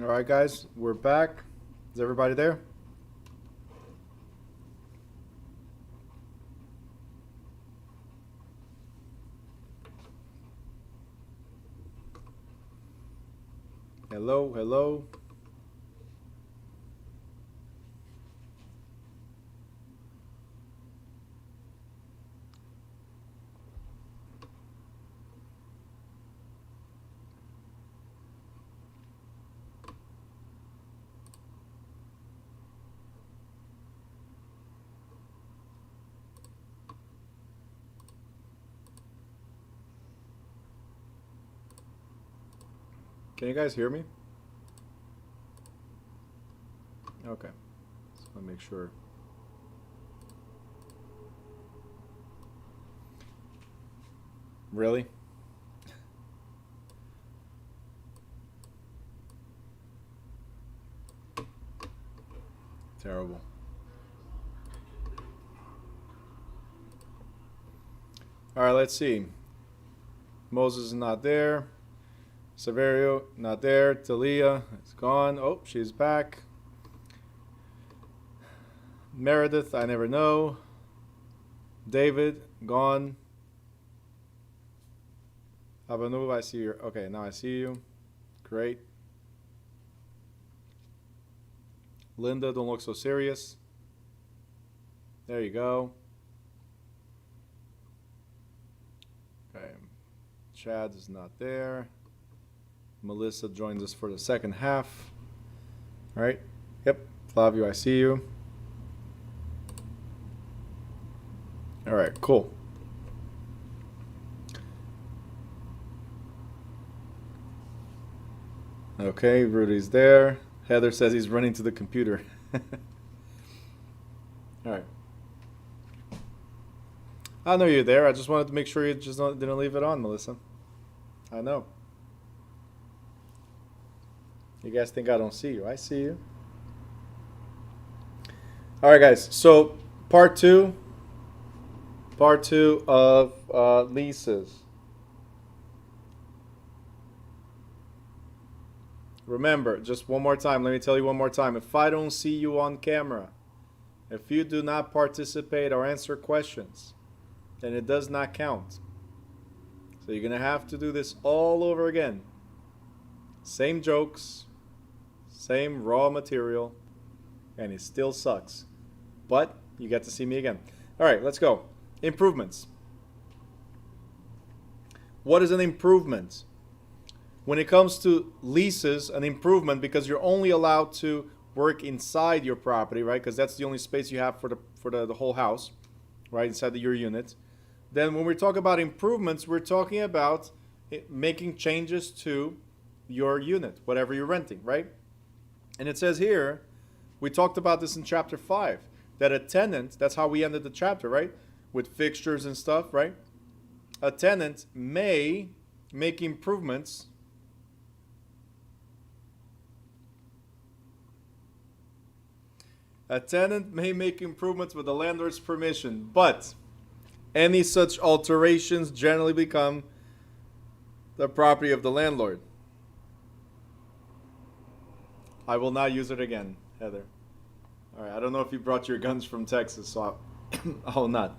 All right, guys, we're back. Is everybody there? Hello, hello. Can you guys hear me? Okay. Just want to make sure. Really? Terrible. All right, let's see. Moses is not there. Severio, not there. Talia is gone. Oh, she's back. Meredith, I never know. David, gone. Abanu, I see you. Okay, now I see you. Great. Linda, don't look so serious. There you go. Okay. Chad is not there. Melissa joins us for the second half. All right. Yep. Flavio, I see you. All right, cool. Okay, Rudy's there. Heather says he's running to the computer. All right. I know you're there. I just wanted to make sure you just didn't leave it on, Melissa. I know. You guys think I don't see you? I see you. All right, guys. So part two of leases. Remember, just one more time, let me tell you one more time. If I don't see you on camera, if you do not participate or answer questions, then it does not count. So you're going to have to do this all over again. Same jokes, same raw material, and it still sucks. But you get to see me again. All right, let's go. Improvements. What is an improvement? When it comes to leases, an improvement, because you're only allowed to work inside your property, right? Because that's the only space you have for the whole house, right? Inside your unit. Then when we talk about improvements, we're talking about making changes to your unit, whatever you're renting, right? And it says here, we talked about this in chapter 5, that a tenant, that's how we ended the chapter, right? With fixtures and stuff, right? A tenant may make improvements with the landlord's permission, but any such alterations generally become the property of the landlord. I will not use it again, Heather. All right, I don't know if you brought your guns from Texas, so I'll not.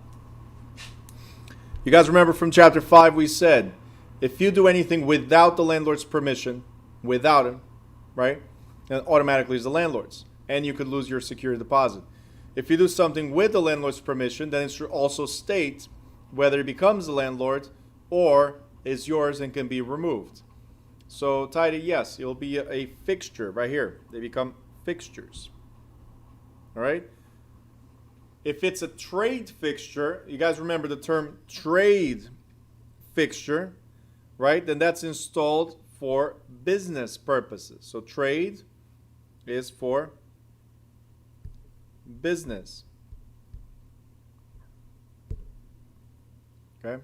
You guys remember from chapter 5 we said, if you do anything without the landlord's permission, without him, right, then automatically it's the landlord's. And you could lose your security deposit. If you do something with the landlord's permission, then it should also state whether it becomes the landlord or is yours and can be removed. So tidy, yes, it'll be a fixture right here. They become fixtures. All right? If it's a trade fixture, you guys remember the term trade fixture, right? Then that's installed for business purposes. So trade is for business. Okay?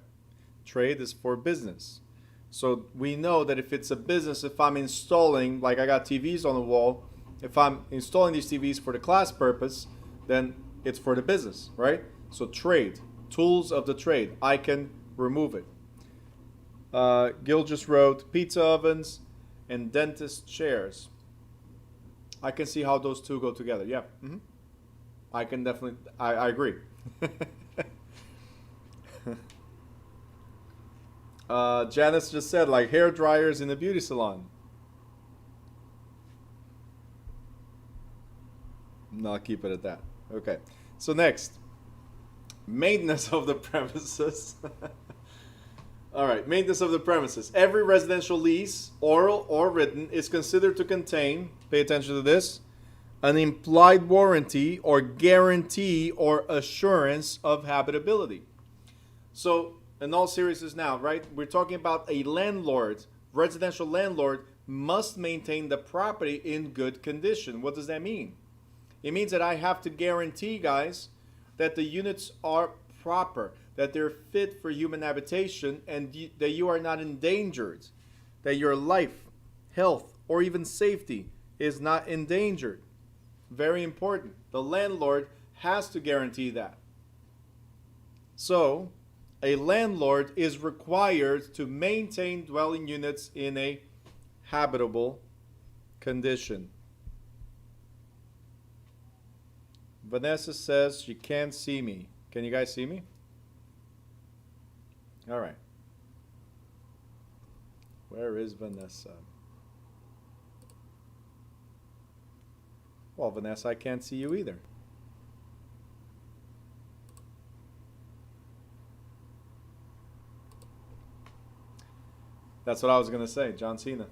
Trade is for business. So we know that if it's a business, if I'm installing, like I got TVs on the wall, if I'm installing these TVs for the class purpose, then it's for the business, right? So trade, tools of the trade, I can remove it. Gil just wrote pizza ovens and dentist chairs. I can see how those two go together. Yeah. I can definitely, I agree. Janice just said, like, hair dryers in a beauty salon. No, I'll keep it at that. Okay. So next, maintenance of the premises. All right, maintenance of the premises. Every residential lease, oral or written, is considered to contain, pay attention to this, an implied warranty or guarantee or assurance of habitability. So, in all seriousness now, right, we're talking about a landlord, residential landlord must maintain the property in good condition. What does that mean? It means that I have to guarantee, guys, that the units are proper, that they're fit for human habitation, and that you are not endangered, that your life, health, or even safety is not endangered. Very important. The landlord has to guarantee that. So, a landlord is required to maintain dwelling units in a habitable condition. Vanessa says she can't see me. Can you guys see me? All right. Where is Vanessa? Well, Vanessa, I can't see you either. That's what I was going to say, John Cena.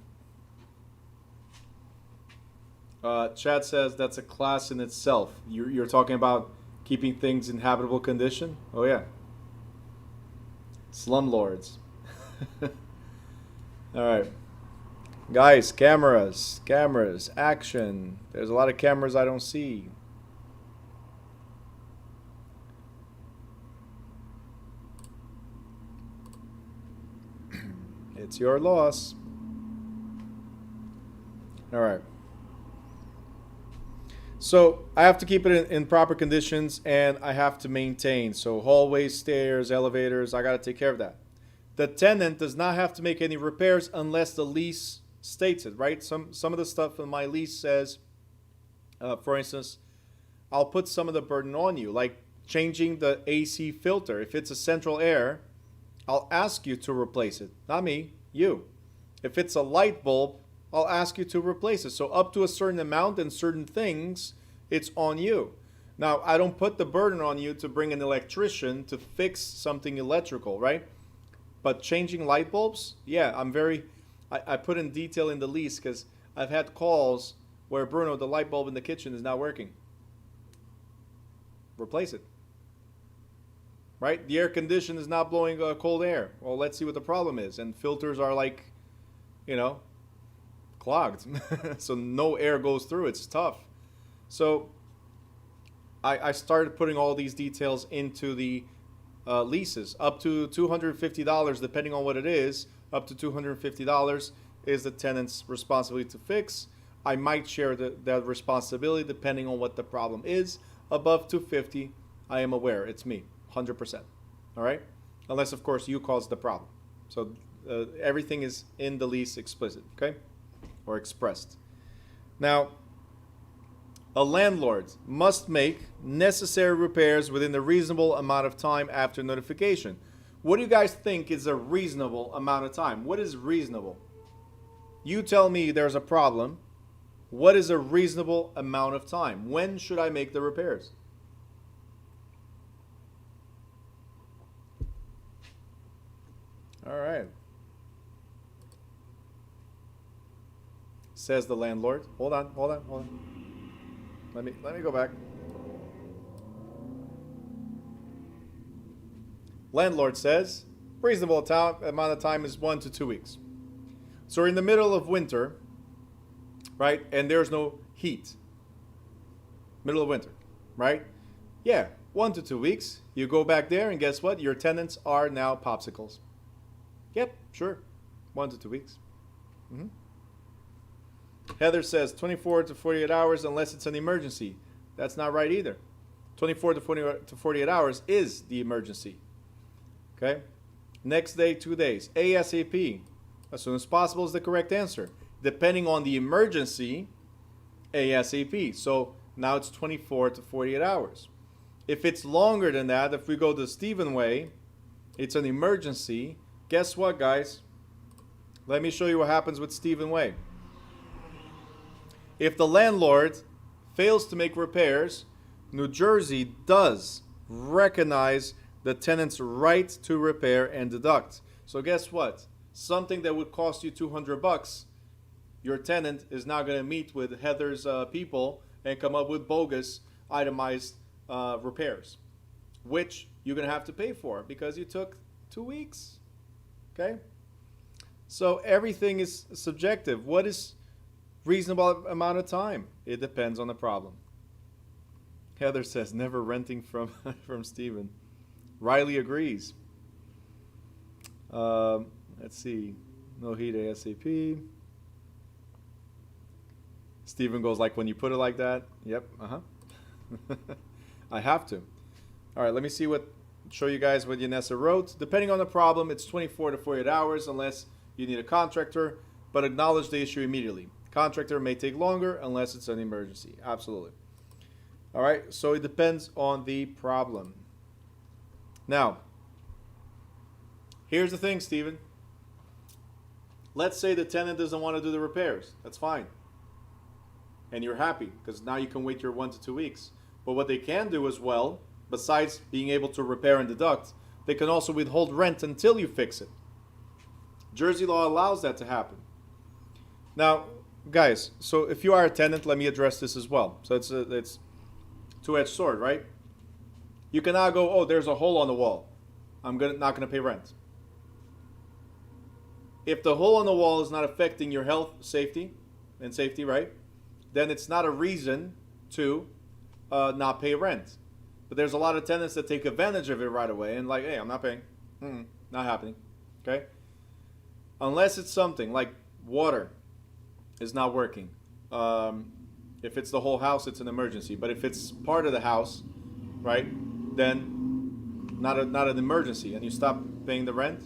Chad says that's a class in itself. You're talking about keeping things in habitable condition? Oh, yeah. Slumlords. All right. Guys, cameras, action. There's a lot of cameras I don't see. It's your loss. All right. So I have to keep it in proper conditions, and I have to maintain. So hallways, stairs, elevators, I got to take care of that. The tenant does not have to make any repairs unless the lease states it, right? Some of the stuff in my lease says, for instance, I'll put some of the burden on you, like changing the AC filter. If it's a central air, I'll ask you to replace it. Not me, you. If it's a light bulb, I'll ask you to replace it. So up to a certain amount and certain things, it's on you. Now, I don't put the burden on you to bring an electrician to fix something electrical, right? But changing light bulbs, yeah, I put in detail in the lease because I've had calls where, Bruno, the light bulb in the kitchen is not working. Replace it. Right? The air condition is not blowing cold air. Well, let's see what the problem is. And filters are like, clogged. So no air goes through. It's tough. So I started putting all these details into the leases. Up to $250, depending on what it is, up to $250 is the tenant's responsibility to fix. I might share that responsibility depending on what the problem is. Above $250, I am aware. It's me, 100%. All right? Unless, of course, you caused the problem. So everything is in the lease explicit, okay? Or expressed. Now, a landlord must make necessary repairs within a reasonable amount of time after notification. What do you guys think is a reasonable amount of time? What is reasonable? You tell me there's a problem. What is a reasonable amount of time? When should I make the repairs? All right. Says the landlord. Hold on. Let me go back. Landlord says reasonable amount of time is 1 to 2 weeks. So we're in the middle of winter, right? And there's no heat. Middle of winter, right? Yeah, 1 to 2 weeks. You go back there and guess what? Your tenants are now popsicles. Yep, sure. 1 to 2 weeks. Mm-hmm. Heather says 24 to 48 hours unless it's an emergency. That's not right either. 24 to 48 hours is the emergency. Okay? Next day, 2 days. ASAP. As soon as possible is the correct answer. Depending on the emergency, ASAP. So now it's 24 to 48 hours. If it's longer than that, if we go the Stephen way, it's an emergency. Guess what, guys? Let me show you what happens with Stephen way. If the landlord fails to make repairs, New Jersey does recognize the tenant's right to repair and deduct. So guess what? Something that would cost you $200, your tenant is now going to meet with Heather's people and come up with bogus itemized repairs, which you're going to have to pay for because you took 2 weeks. Okay? So everything is subjective. What is reasonable amount of time? It depends on the problem. Heather says never renting from from Stephen. Riley agrees. Let's see. No heat ASAP. Stephen goes like, when you put it like that. Yep. I have to. All right. Let me see show you guys what Yanessa wrote. Depending on the problem, it's 24 to 48 hours unless you need a contractor, but acknowledge the issue immediately. Contractor may take longer unless it's an emergency. Absolutely. All right. So it depends on the problem. Now, here's the thing, Stephen. Let's say the tenant doesn't want to do the repairs. That's fine. And you're happy because now you can wait your 1 to 2 weeks. But what they can do as well, besides being able to repair and deduct, they can also withhold rent until you fix it. Jersey law allows that to happen. Now, guys, so if you are a tenant, let me address this as well. So it's two-edged sword, right? You cannot go, oh, there's a hole on the wall. I'm not going to pay rent. If the hole on the wall is not affecting your health, safety, right? Then it's not a reason to not pay rent. But there's a lot of tenants that take advantage of it right away and like, hey, I'm not paying. Not happening. Okay? Unless it's something like water is not working. If it's the whole house, it's an emergency. But if it's part of the house, right, then not an emergency, and you stop paying the rent,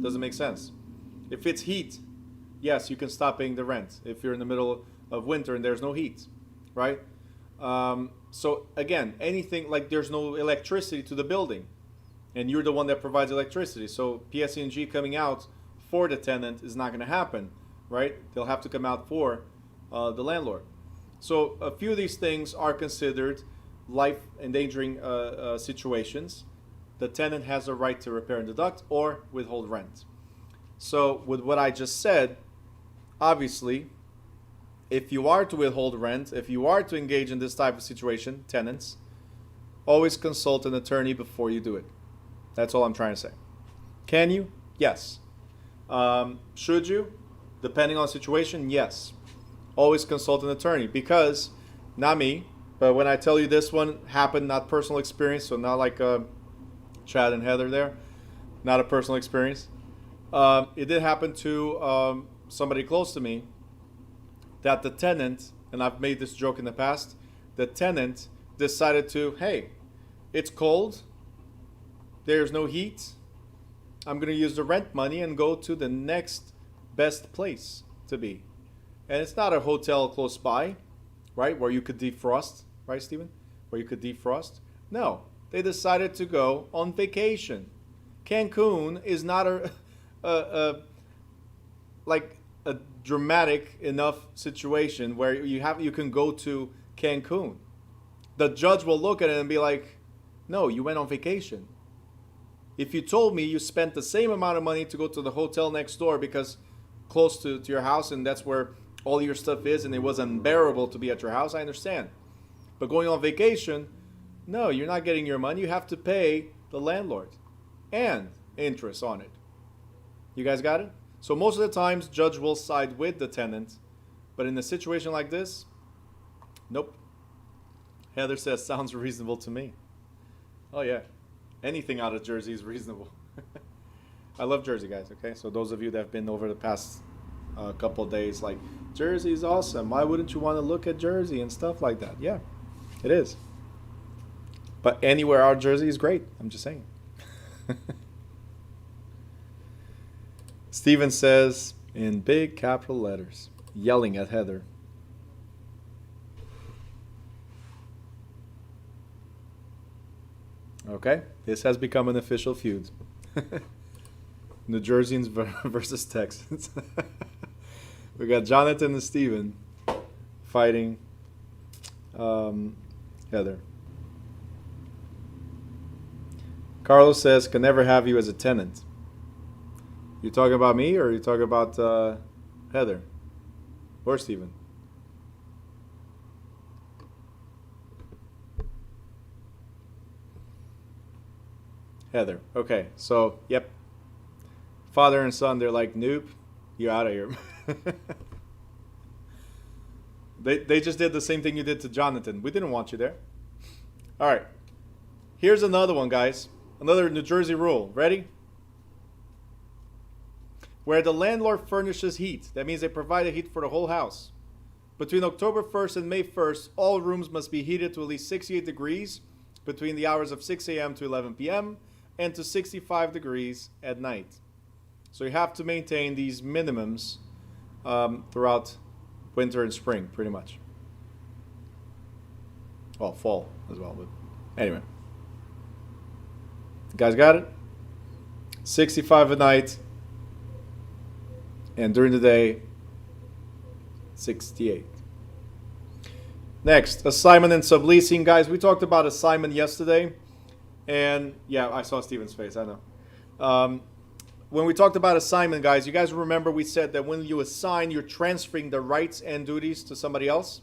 doesn't make sense. If it's heat, yes, you can stop paying the rent if you're in the middle of winter and there's no heat, right? So again, anything like there's no electricity to the building, and you're the one that provides electricity. So PSE&G coming out for the tenant is not going to happen, right? They'll have to come out for the landlord. So a few of these things are considered life-endangering situations. The tenant has a right to repair and deduct or withhold rent. So with what I just said, obviously, if you are to withhold rent, if you are to engage in this type of situation, tenants, always consult an attorney before you do it. That's all I'm trying to say. Can you? Yes. Should you? Depending on the situation, yes. Always consult an attorney because, not me, but when I tell you this one happened, not personal experience, so not like Chad and Heather there, not a personal experience. It did happen to somebody close to me that the tenant, and I've made this joke in the past, the tenant decided to, hey, it's cold, there's no heat, I'm going to use the rent money and go to the next best place to be. And it's not a hotel close by, right, where you could defrost, right, Stephen? Where you could defrost. No, they decided to go on vacation. Cancun is not a dramatic enough situation where you can go to Cancun. The judge will look at it and be like, no, you went on vacation. If you told me you spent the same amount of money to go to the hotel next door because close to your house and that's where all your stuff is and it was unbearable to be at your house, I understand. But going on vacation, no, you're not getting your money. You have to pay the landlord and interest on it. You guys got it? So most of the times, judge will side with the tenant. But in a situation like this, nope. Heather says, sounds reasonable to me. Oh, yeah. Anything out of Jersey is reasonable. I love Jersey, guys, okay? So those of you that have been over the past couple of days, like, Jersey is awesome. Why wouldn't you want to look at Jersey and stuff like that? Yeah, it is. But anywhere out of Jersey is great. I'm just saying. Steven says, in big capital letters, yelling at Heather. Okay, this has become an official feud. New Jerseyans versus Texans. We got Jonathan and Steven fighting Heather. Carlos says, can never have you as a tenant. You talking about me or are you talking about Heather? Or Steven? Heather. Okay, so, yep. Father and son, they're like, nope, you out of here. They just did the same thing you did to Jonathan. We didn't want you there. All right. Here's another one, guys. Another New Jersey rule. Ready? Where the landlord furnishes heat, that means they provide the heat for the whole house. Between October 1st and May 1st, all rooms must be heated to at least 68 degrees between the hours of 6 a.m. to 11 p.m. and to 65 degrees at night. So you have to maintain these minimums throughout winter and spring, pretty much. Well, fall as well, but anyway. You guys got it? 65 at night, and during the day, 68. Next, assignment and subleasing. Guys, we talked about assignment yesterday, and yeah, I saw Steven's face, I know. When we talked about assignment, guys, you guys remember we said that when you assign, you're transferring the rights and duties to somebody else.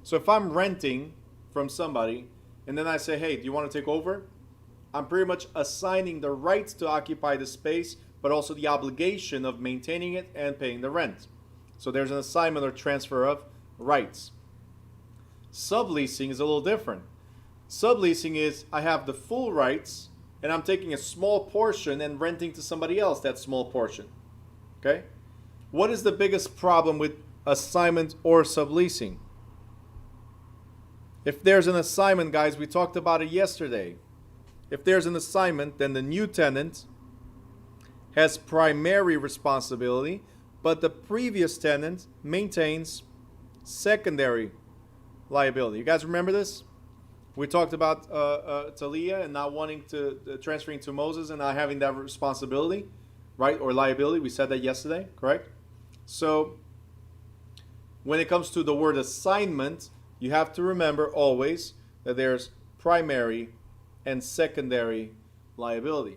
So if I'm renting from somebody, and then I say, hey, do you want to take over? I'm pretty much assigning the rights to occupy the space, but also the obligation of maintaining it and paying the rent. So there's an assignment or transfer of rights. Subleasing is a little different. Subleasing is I have the full rights, and I'm taking a small portion and renting to somebody else that small portion. Okay? What is the biggest problem with assignment or subleasing? If there's an assignment, guys, we talked about it yesterday. If there's an assignment, then the new tenant has primary responsibility, but the previous tenant maintains secondary liability. You guys remember this? We talked about Talia and not wanting to transferring to Moses and not having that responsibility, right? Or liability. We said that yesterday, correct? So when it comes to the word assignment, you have to remember always that there's primary and secondary liability.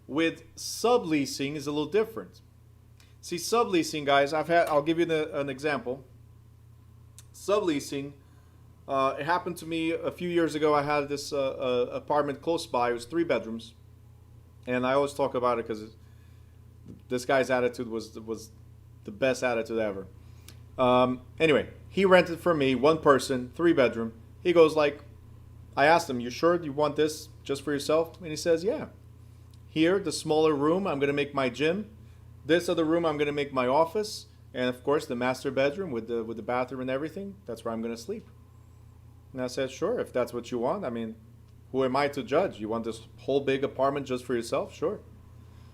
With subleasing is a little different. See, subleasing, guys, I'll give you an example. Subleasing, it happened to me a few years ago. I had this apartment close by. It was 3 bedrooms, and I always talk about it because this guy's attitude was the best attitude ever. Anyway, he rented from me, 1 person, 3 bedroom. He goes like, I asked him, you sure you want this just for yourself? And he says, yeah. Here, the smaller room, I'm going to make my gym. This other room, I'm going to make my office. And of course, the master bedroom with the bathroom and everything, that's where I'm going to sleep. And I said, sure, if that's what you want. I mean, who am I to judge? You want this whole big apartment just for yourself? Sure.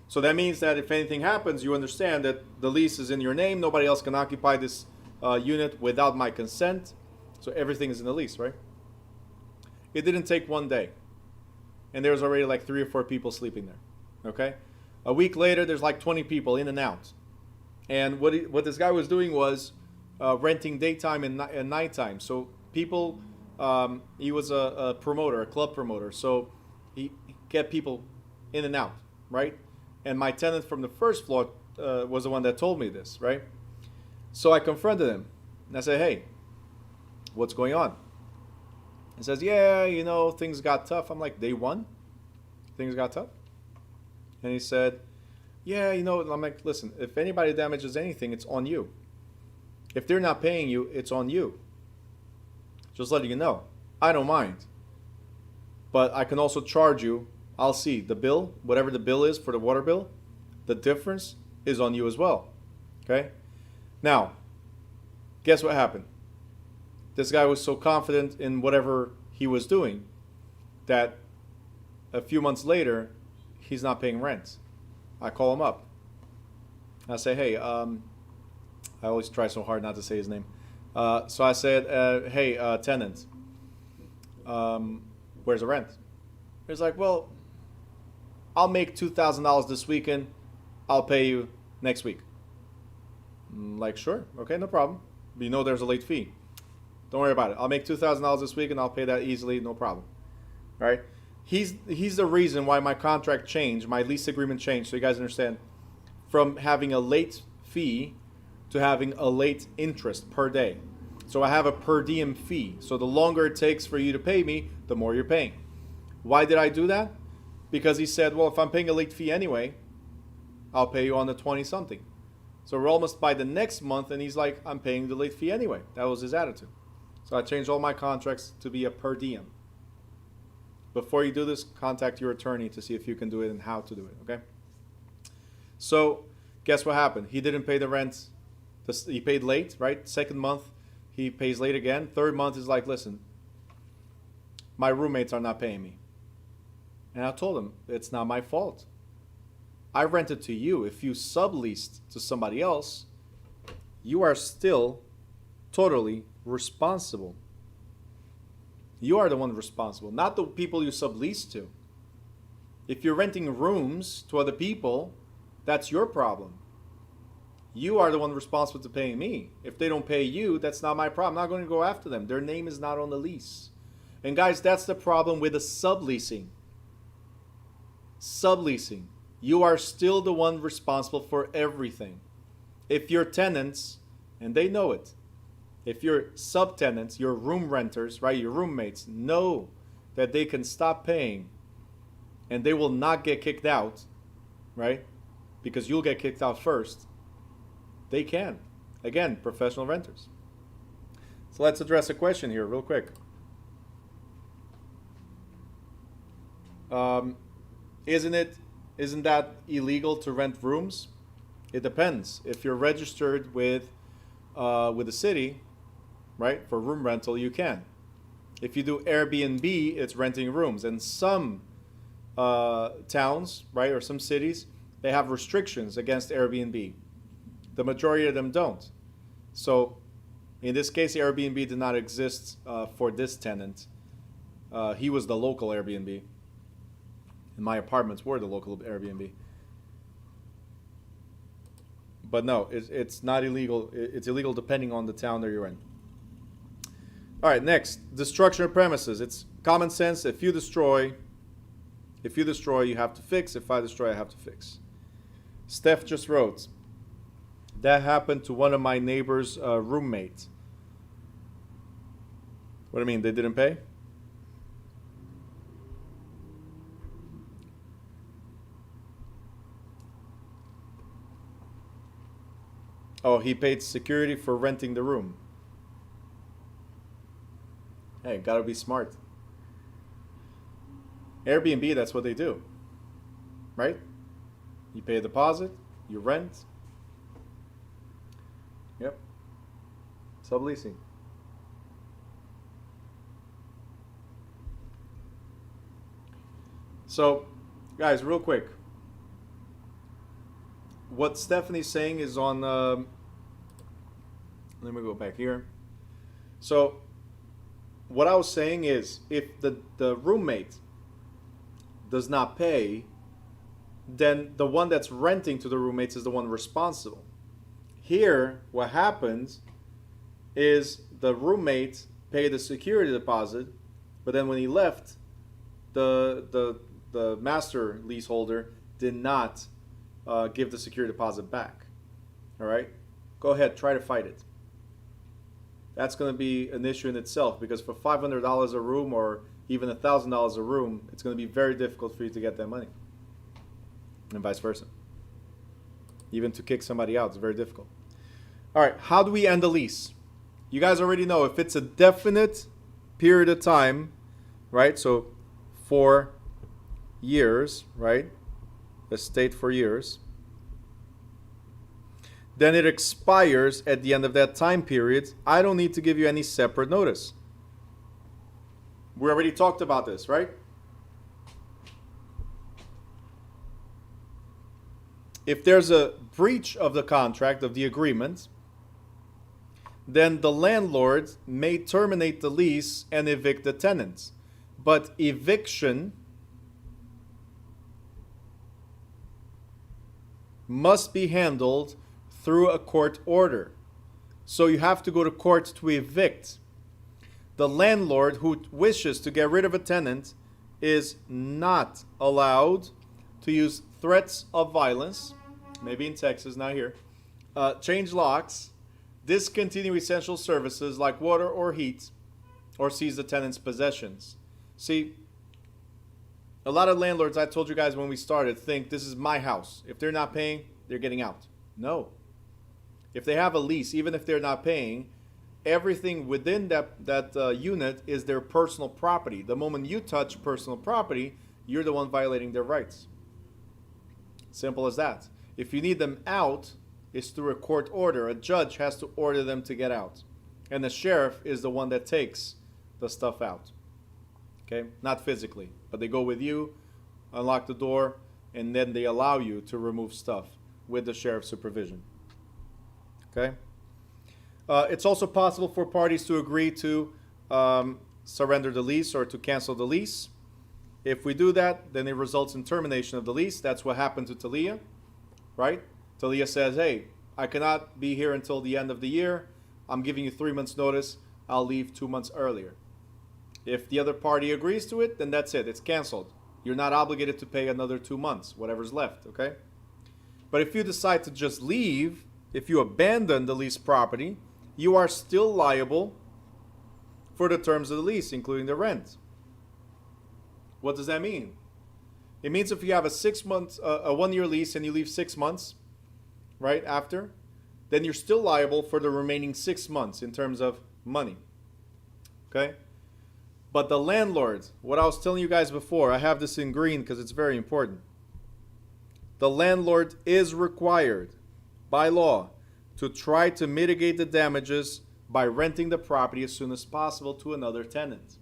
So that means that if anything happens, you understand that the lease is in your name. Nobody else can occupy this unit without my consent. So everything is in the lease, right? It didn't take 1 day. And there's already like 3 or 4 people sleeping there. Okay? A week later, there's like 20 people in and out. And what this guy was doing was renting daytime and nighttime. So people, he was a promoter, a club promoter. So he kept people in and out, right? And my tenant from the first floor was the one that told me this, right? So I confronted him. And I said, hey, what's going on? He says, yeah, you know, things got tough. I'm like, day 1? Things got tough? And he said, yeah, you know, I'm like, listen, if anybody damages anything, it's on you. If they're not paying you, it's on you. Just letting you know. I don't mind. But I can also charge you. I'll see the bill, whatever the bill is for the water bill, the difference is on you as well. Okay? Now, guess what happened? This guy was so confident in whatever he was doing that a few months later, he's not paying rent. I call him up. I say, hey, I always try so hard not to say his name. So I said, hey, tenant, where's the rent? It's like, well, I'll make $2,000 this weekend. I'll pay you next week. Like, sure. Okay, no problem. But you know there's a late fee. Don't worry about it. I'll make $2,000 this week and I'll pay that easily. No problem. All right? He's the reason why my contract changed, my lease agreement changed, so you guys understand, from having a late fee to having a late interest per day. So I have a per diem fee. So the longer it takes for you to pay me, the more you're paying. Why did I do that? Because he said, well, if I'm paying a late fee anyway, I'll pay you on the 20-something. So we're almost by the next month, and he's like, I'm paying the late fee anyway. That was his attitude. So I changed all my contracts to be a per diem. Before you do this, contact your attorney to see if you can do it and how to do it, okay? So guess what happened? He didn't pay the rent. He paid late, right? Second month, he pays late again. Third month is like, listen, my roommates are not paying me. And I told him, it's not my fault. I rented to you. If you subleased to somebody else, you are still totally responsible. You are the one responsible, not the people you sublease to. If you're renting rooms to other people, that's your problem. You are the one responsible to paying me. If they don't pay you, that's not my problem. I'm not going to go after them. Their name is not on the lease. And guys, that's the problem with the subleasing. Subleasing. You are still the one responsible for everything. If your tenants, and they know it, if your subtenants, your room renters, right, your roommates know that they can stop paying and they will not get kicked out, right, because you'll get kicked out first, they can. Again, professional renters. So let's address a question here real quick. Isn't that illegal to rent rooms? It depends. If you're registered with the city, right, for room rental, you can. If you do Airbnb, it's renting rooms. And some towns, right, or some cities, they have restrictions against Airbnb. The majority of them don't. So in this case, Airbnb did not exist for this tenant. He was the local Airbnb. And my apartments were the local Airbnb. But no, it's not illegal. It's illegal depending on the town that you're in. All right, next, destruction of premises. It's common sense. If you destroy, you have to fix. If I destroy, I have to fix. Steph just wrote, that happened to one of my neighbor's roommates. What do you mean, they didn't pay? Oh, he paid security for renting the room. Hey, gotta be smart. Airbnb, that's what they do. Right? You pay a deposit, you rent. Yep. Subleasing. So, guys, real quick. What Stephanie's saying is on, let me go back here. So, what I was saying is, if the roommate does not pay, then the one that's renting to the roommates is the one responsible. Here, what happens is the roommate paid the security deposit, but then when he left, the master leaseholder did not give the security deposit back. All right? Go ahead, try to fight it. That's going to be an issue in itself, because for $500 a room or even $1,000 a room, it's going to be very difficult for you to get that money. And vice versa. Even to kick somebody out is very difficult. All right, how do we end a lease? You guys already know if it's a definite period of time, right? So 4 years, right? Let's state 4 years. Then it expires at the end of that time period. I don't need to give you any separate notice. We already talked about this, right? If there's a breach of the contract, of the agreement, then the landlord may terminate the lease and evict the tenant. But eviction must be handled through a court order. So you have to go to court to evict. The landlord who wishes to get rid of a tenant is not allowed to use threats of violence, maybe in Texas, not here, change locks, discontinue essential services like water or heat, or seize the tenant's possessions. See, a lot of landlords, I told you guys when we started, think this is my house. If they're not paying, they're getting out. No. If they have a lease, even if they're not paying, everything within that unit is their personal property. The moment you touch personal property, you're the one violating their rights. Simple as that. If you need them out, it's through a court order. A judge has to order them to get out. And the sheriff is the one that takes the stuff out. Okay? Not physically, but they go with you, unlock the door, and then they allow you to remove stuff with the sheriff's supervision. Okay? It's also possible for parties to agree to surrender the lease or to cancel the lease. If we do that, then it results in termination of the lease. That's what happened to Talia, right? Talia says, hey, I cannot be here until the end of the year. I'm giving you 3 months notice. I'll leave 2 months earlier. If the other party agrees to it, then that's it. It's canceled. You're not obligated to pay another 2 months, whatever's left, okay? But if you decide to just leave, if you abandon the leased property, you are still liable for the terms of the lease, including the rent. What does that mean? It means if you have a 6 months, a 1 year lease and you leave 6 months, right after, then you're still liable for the remaining 6 months in terms of money. Okay? But the landlord, what I was telling you guys before, I have this in green because it's very important. The landlord is required by law to try to mitigate the damages by renting the property as soon as possible to another tenant.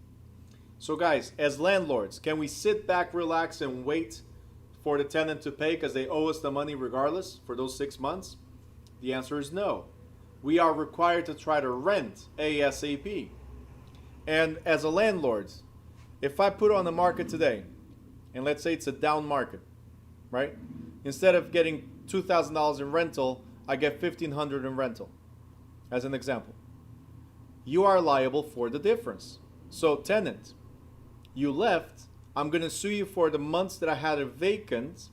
So guys, as landlords, can we sit back, relax, and wait for the tenant to pay because they owe us the money regardless for those 6 months? The answer is no. We are required to try to rent ASAP. And as a landlord, if I put on the market today, and let's say it's a down market, right? Instead of getting $2,000 in rental, I get $1,500 in rental, as an example. You are liable for the difference. So tenant, you left, I'm going to sue you for the months that I had it vacant.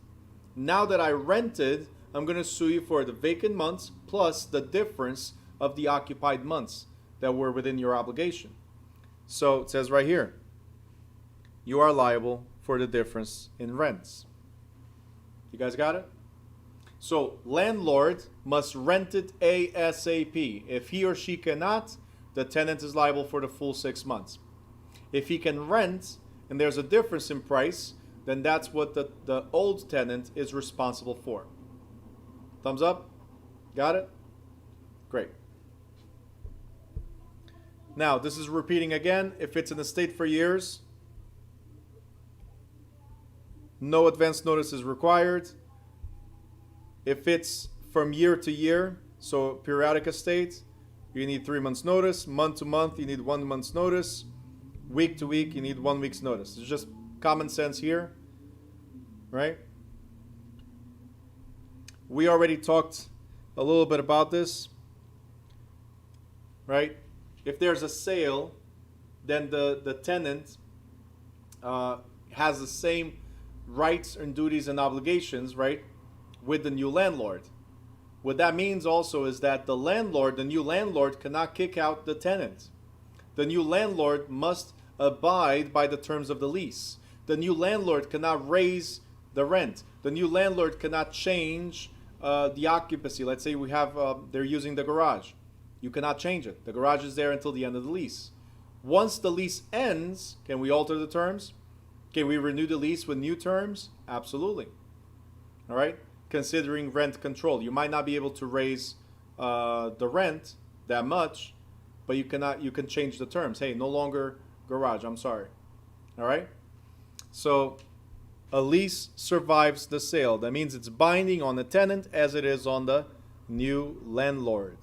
Now that I rented, I'm going to sue you for the vacant months plus the difference of the occupied months that were within your obligation. So it says right here, you are liable for the difference in rents. You guys got it? So landlord must rent it ASAP. If he or she cannot, the tenant is liable for the full 6 months. If he can rent and there's a difference in price, then that's what the old tenant is responsible for. Thumbs up? Got it? Great. Now, this is repeating again. If it's in a state for years, no advance notice is required. If it's from year to year, so periodic estate, you need 3 months notice. Month to month, you need 1 month's notice. Week to week, you need 1 week's notice. It's just common sense here, right? We already talked a little bit about this, right? If there's a sale, then the tenant has the same rights and duties and obligations, right, with the new landlord. What that means also is that the new landlord cannot kick out the tenant. The new landlord must abide by the terms of the lease. The new landlord cannot raise the rent. The new landlord cannot change the occupancy. Let's say we have they're using the garage. You cannot change it. The garage is there until the end of the lease. Once the lease ends, can we alter the terms? Can we renew the lease with new terms? Absolutely. All right. Considering rent control, you might not be able to raise the rent that much, but you can change the terms. Hey, no longer garage. I'm sorry. All right. So a lease survives the sale. That means it's binding on the tenant as it is on the new landlord.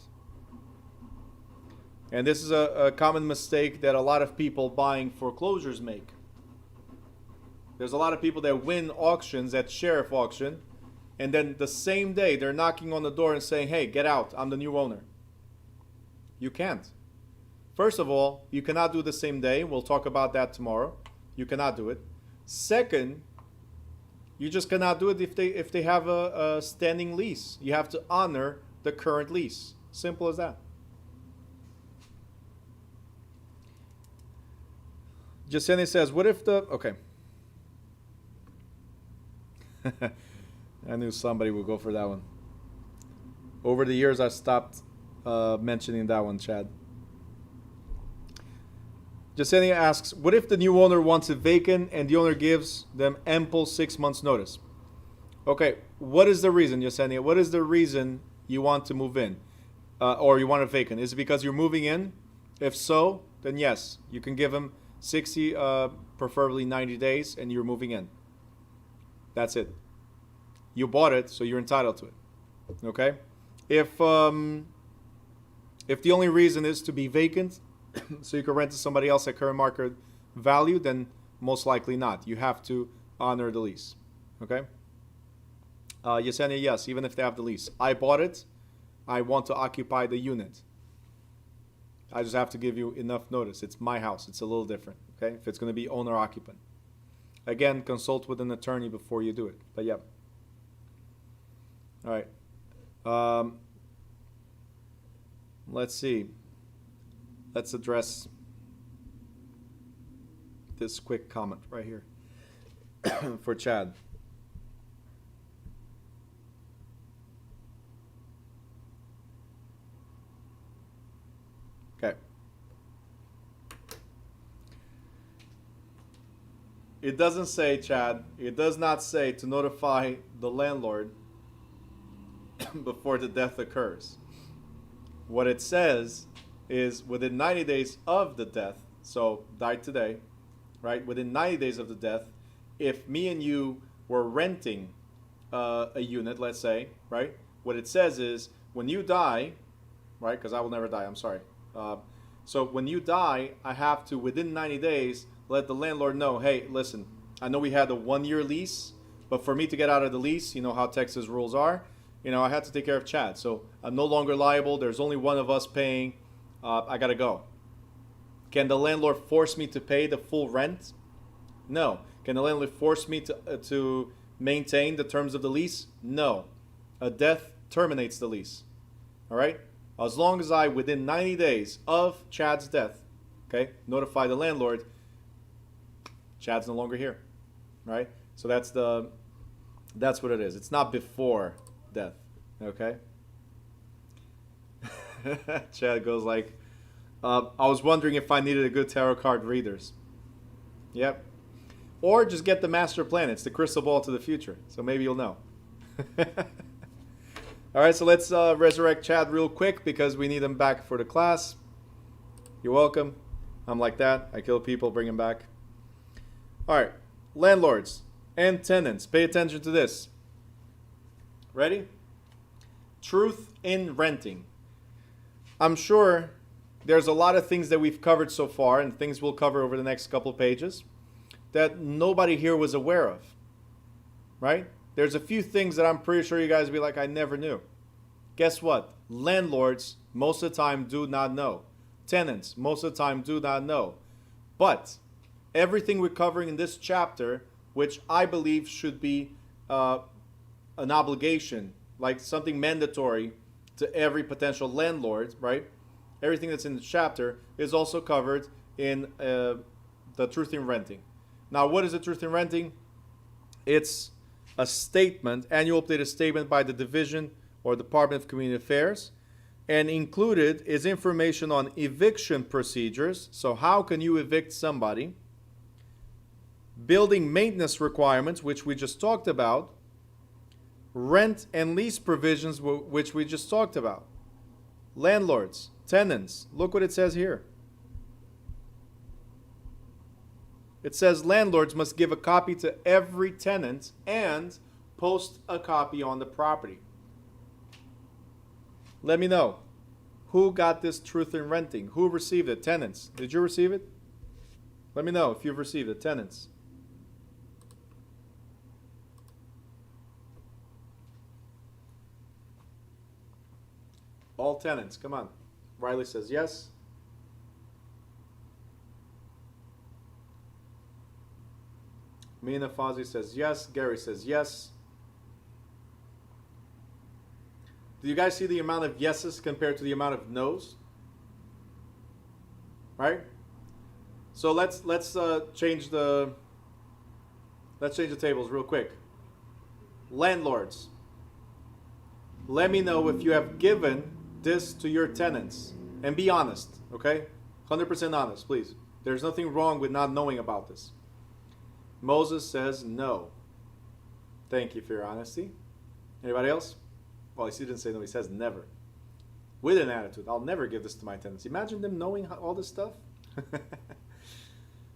And this is a common mistake that a lot of people buying foreclosures make. There's a lot of people that win auctions at sheriff auction, and then the same day they're knocking on the door and saying, hey, get out, I'm the new owner. You can't. First of all, you cannot do the same day. We'll talk about that tomorrow. You cannot do it. Second, you just cannot do it if they have a standing lease. You have to honor the current lease. Simple as that. Jaseni says, what if the... Okay. I knew somebody would go for that one. Over the years, I stopped mentioning that one, Chad. Jasenia asks, what if the new owner wants it vacant and the owner gives them ample 6 months notice? Okay, what is the reason, Jasenia? What is the reason you want to move in? Or you want it vacant? Is it because you're moving in? If so, then yes, you can give them 60, preferably 90 days, and you're moving in. That's it. You bought it, so you're entitled to it. Okay? If the only reason is to be vacant, so you can rent to somebody else at current market value, then most likely not. You have to honor the lease. Okay? Yesenia, yes, even if they have the lease. I bought it. I want to occupy the unit. I just have to give you enough notice. It's my house. It's a little different. Okay? If it's going to be owner-occupant. Again, consult with an attorney before you do it. But yeah. All right. Let's see. Let's address this quick comment right here for Chad. Okay. It doesn't say, Chad, it does not say to notify the landlord before the death occurs. What it says is within 90 days of the death, so died today, right? Within 90 days of the death, if me and you were renting a unit, let's say, right? What it says is when you die, right? Because I will never die, I'm sorry. So when you die, I have to, within 90 days, let the landlord know, hey, listen, I know we had a 1-year lease, but for me to get out of the lease, you know how Texas rules are, I had to take care of Chad. So I'm no longer liable. There's only one of us paying. I got to go. Can the landlord force me to pay the full rent? No. Can the landlord force me to maintain the terms of the lease? No. A death terminates the lease. All right? As long as I, within 90 days of Chad's death, okay, notify the landlord, Chad's no longer here. Right? So that's what it is. It's not before death. Okay? Chad goes like, I was wondering if I needed a good tarot card readers. Yep. Or just get the master plan. It's the crystal ball to the future. So maybe you'll know. All right, so let's resurrect Chad real quick because we need him back for the class. You're welcome. I'm like that. I kill people, bring them back. All right. Landlords and tenants. Pay attention to this. Ready? Truth in renting. I'm sure there's a lot of things that we've covered so far and things we'll cover over the next couple of pages that nobody here was aware of, right? There's a few things that I'm pretty sure you guys will be like, I never knew. Guess what? Landlords, most of the time, do not know. Tenants, most of the time, do not know. But everything we're covering in this chapter, which I believe should be an obligation, like something mandatory to every potential landlord, right? Everything that's in the chapter is also covered in the truth in renting. Now, what is the truth in renting? It's a statement, annual updated statement by the Division or Department of Community Affairs. And included is information on eviction procedures. So how can you evict somebody? Building maintenance requirements, which we just talked about. Rent and lease provisions, which we just talked about. Landlords, tenants. Look what it says here. It says landlords must give a copy to every tenant and post a copy on the property. Let me know. Who got this truth in renting? Who received it? Tenants. Did you receive it? Let me know if you've received it. Tenants. All tenants, come on. Riley says yes. Mina Fozzie says yes. Gary says yes. Do you guys see the amount of yeses compared to the amount of nos? Right? So let's change the tables real quick. Landlords, let me know if you have given this to your tenants, and be honest, okay? 100% honest, please. There's nothing wrong with not knowing about this. Moses says no. Thank you for your honesty. Anybody else? Well, he didn't say no, he says never. With an attitude, I'll never give this to my tenants. Imagine them knowing all this stuff.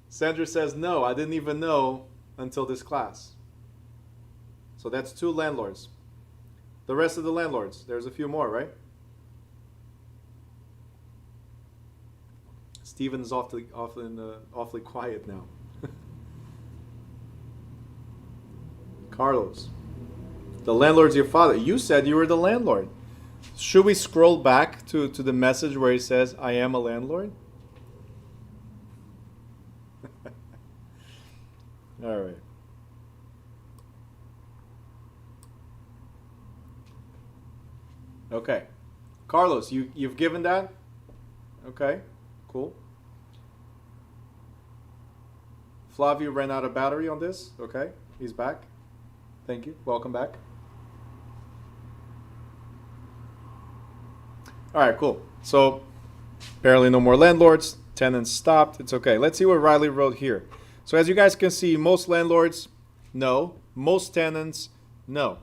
Sandra says no, I didn't even know until this class. So that's 2 landlords. The rest of the landlords, there's a few more, right? Steven's awfully quiet now. Carlos, the landlord's your father. You said you were the landlord. Should we scroll back to the message where he says, I am a landlord? All right. Okay. Carlos, you've given that? Okay, cool. Flavio ran out of battery on this. Okay, he's back. Thank you. Welcome back. All right, cool. So apparently no more landlords. Tenants stopped. It's okay. Let's see what Riley wrote here. So as you guys can see, most landlords, no. Most tenants, no.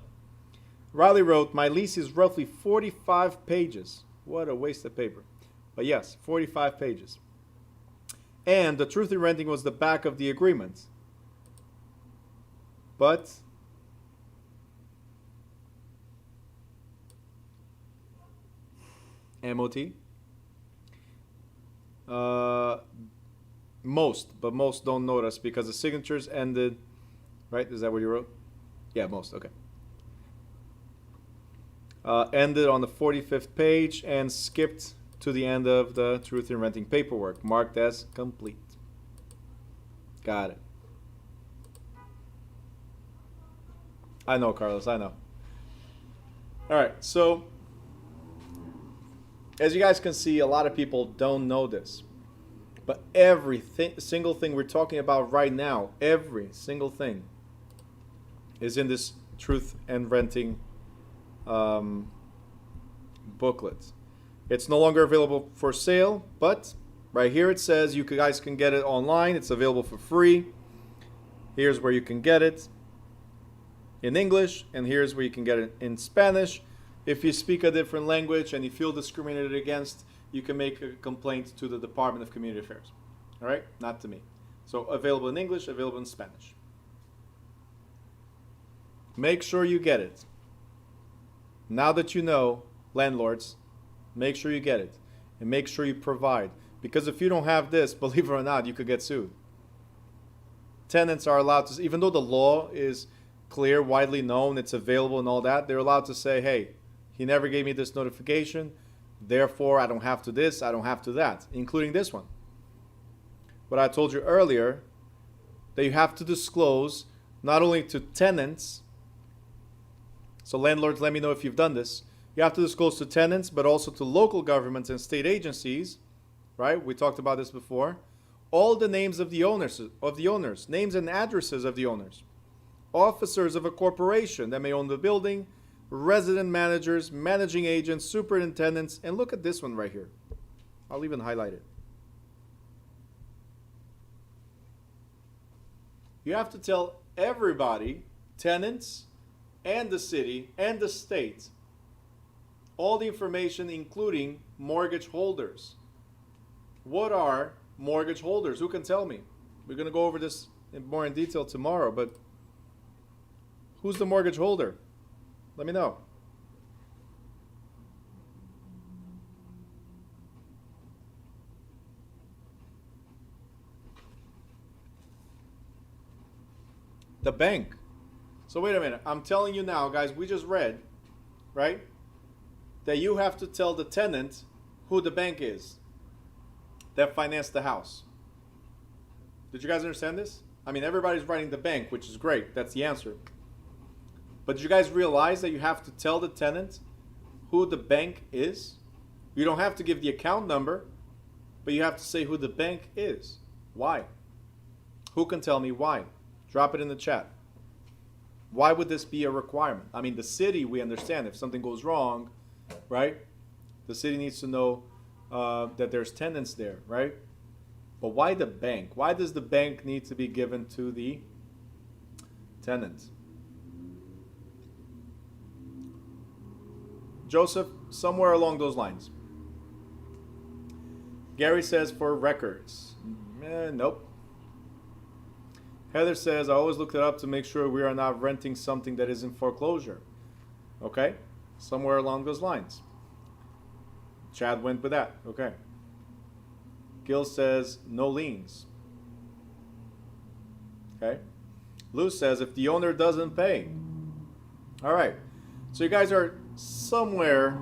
Riley wrote, my lease is roughly 45 pages. What a waste of paper. But yes, 45 pages. And the truth in renting was the back of the agreement. But MOT. Most don't notice because the signatures ended, right? Is that what you wrote? Yeah, most, okay. Ended on the 45th page and skipped to the end of the truth in renting paperwork, marked as complete. Got it. I know, Carlos, I know. All right, so as you guys can see, a lot of people don't know this. But every single thing we're talking about right now, every single thing is in this truth and renting booklet. It's no longer available for sale, but right here it says you guys can get it online. It's available for free. Here's where you can get it in English, and here's where you can get it in Spanish. If you speak a different language and you feel discriminated against, you can make a complaint to the Department of Community Affairs. All right? Not to me. So available in English, available in Spanish. Make sure you get it. Now that you know, landlords, make sure you get it. And make sure you provide. Because if you don't have this, believe it or not, you could get sued. Tenants are allowed to, even though the law is clear, widely known, it's available and all that, they're allowed to say, hey, he never gave me this notification, therefore I don't have to this, I don't have to that, including this one. But I told you earlier that you have to disclose not only to tenants, so landlords, let me know if you've done this, you have to disclose to tenants, but also to local governments and state agencies, right? We talked about this before. All the names of the owners, names and addresses of the owners, officers of a corporation that may own the building, resident managers, managing agents, superintendents, and look at this one right here. I'll even highlight it. You have to tell everybody, tenants and the city and the state, all the information including mortgage holders. What are mortgage holders? Who can tell me? We're going to go over this more in detail tomorrow, but who's the mortgage holder? Let me know. The bank. So wait a minute. I'm telling you now, guys, we just read, right, that you have to tell the tenant who the bank is that financed the house. Did you guys understand this? I mean, everybody's writing the bank, which is great. That's the answer. But did you guys realize that you have to tell the tenant who the bank is? You don't have to give the account number, but you have to say who the bank is. Why? Who can tell me why? Drop it in the chat. Why would this be a requirement? I mean, the city, we understand if something goes wrong, right? The city needs to know that there's tenants there, right? But why the bank? Why does the bank need to be given to the tenant? Joseph, somewhere along those lines. Gary says for records. Nope. Heather says, I always look it up to make sure we are not renting something that is in foreclosure. Okay, somewhere along those lines. Chad went with that. Okay. Gil says, no liens. Okay. Lou says, if the owner doesn't pay. All right. So you guys are somewhere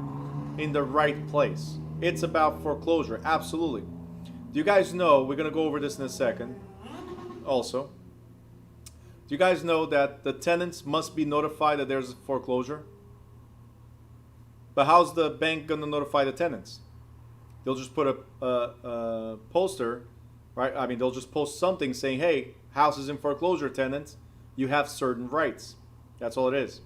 in the right place. It's about foreclosure. Absolutely. Do you guys know, we're going to go over this in a second also. Do you guys know that the tenants must be notified that there's a foreclosure? But how's the bank going to notify the tenants? They'll just put a poster, right? I mean, they'll just post something saying, hey, house is in foreclosure, tenants. You have certain rights. That's all it is.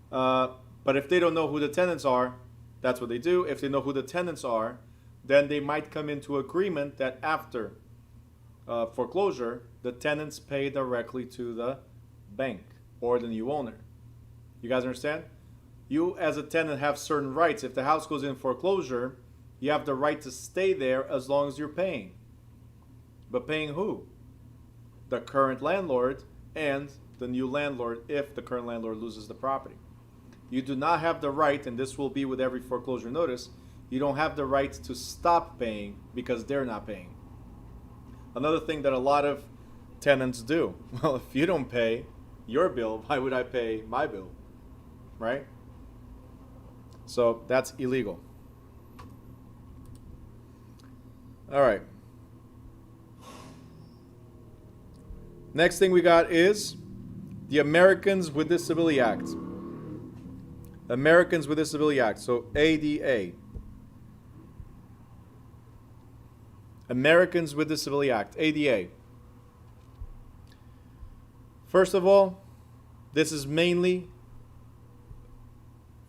But if they don't know who the tenants are, that's what they do. If they know who the tenants are, then they might come into agreement that after foreclosure, the tenants pay directly to the bank or the new owner. You guys understand? You as a tenant have certain rights. If the house goes in foreclosure, you have the right to stay there as long as you're paying. But paying who? The current landlord and the new landlord if the current landlord loses the property. You do not have the right, and this will be with every foreclosure notice, you don't have the right to stop paying because they're not paying. Another thing that a lot of tenants do, well, if you don't pay your bill, why would I pay my bill? Right? So that's illegal. All right. Next thing we got is the Americans with Disability Act. Americans with Disability Act, so ADA. Americans with Disability Act, ADA. First of all, this is mainly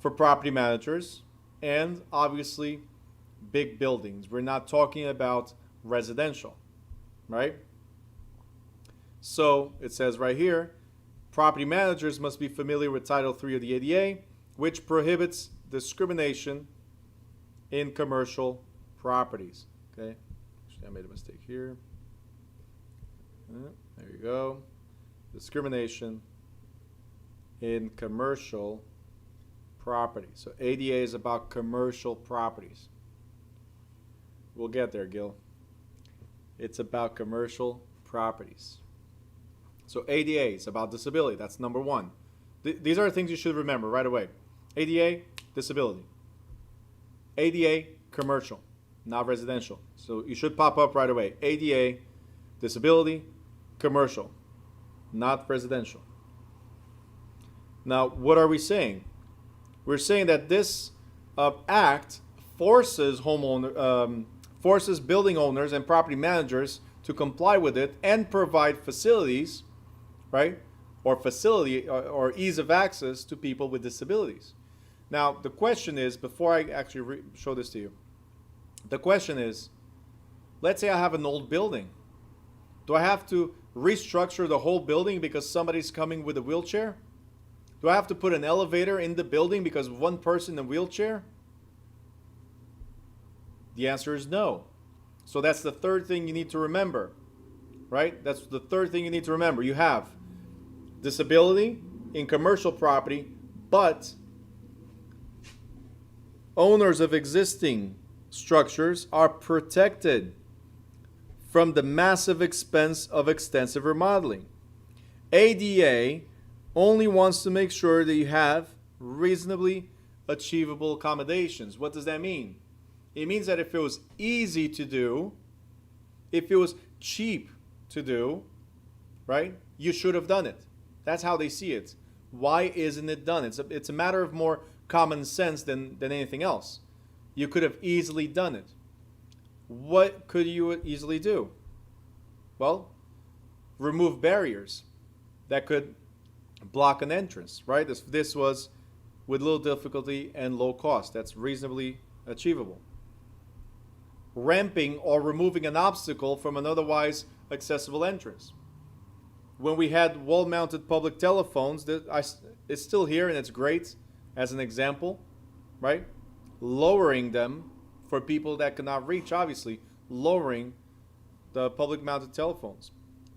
for property managers and obviously big buildings. We're not talking about residential, right? So it says right here, property managers must be familiar with Title III of the ADA, which prohibits discrimination in commercial properties. Okay, actually I made a mistake here. There you go. Discrimination in commercial property. So ADA is about commercial properties. We'll get there, Gil. It's about commercial properties. So ADA is about disability. That's number one. These are the things you should remember right away. ADA, disability. ADA, commercial, not residential. So you should pop up right away. ADA, disability, commercial, not residential. Now, what are we saying? We're saying that this act forces forces building owners and property managers to comply with it and provide facilities, right? Or facility or ease of access to people with disabilities. Now, the question is, before I actually show this to you, the question is, let's say I have an old building. Do I have to restructure the whole building because somebody's coming with a wheelchair? Do I have to put an elevator in the building because one person in a wheelchair? The answer is no. So that's the third thing you need to remember, right? That's the third thing you need to remember. You have disability in commercial property, but owners of existing structures are protected from the massive expense of extensive remodeling. ADA only wants to make sure that you have reasonably achievable accommodations. What does that mean? It means that if it was easy to do, if it was cheap to do, right, you should have done it. That's how they see it. Why isn't it done? It's a matter of more common sense than anything else. You could have easily done it. What could you easily do? Well, remove barriers that could block an entrance, right? This was with little difficulty and low cost. That's reasonably achievable. Ramping or removing an obstacle from an otherwise accessible entrance. When we had wall-mounted public telephones, it's still here and it's great as an example, right? Lowering them for people that cannot reach, obviously, lowering the public-mounted telephones.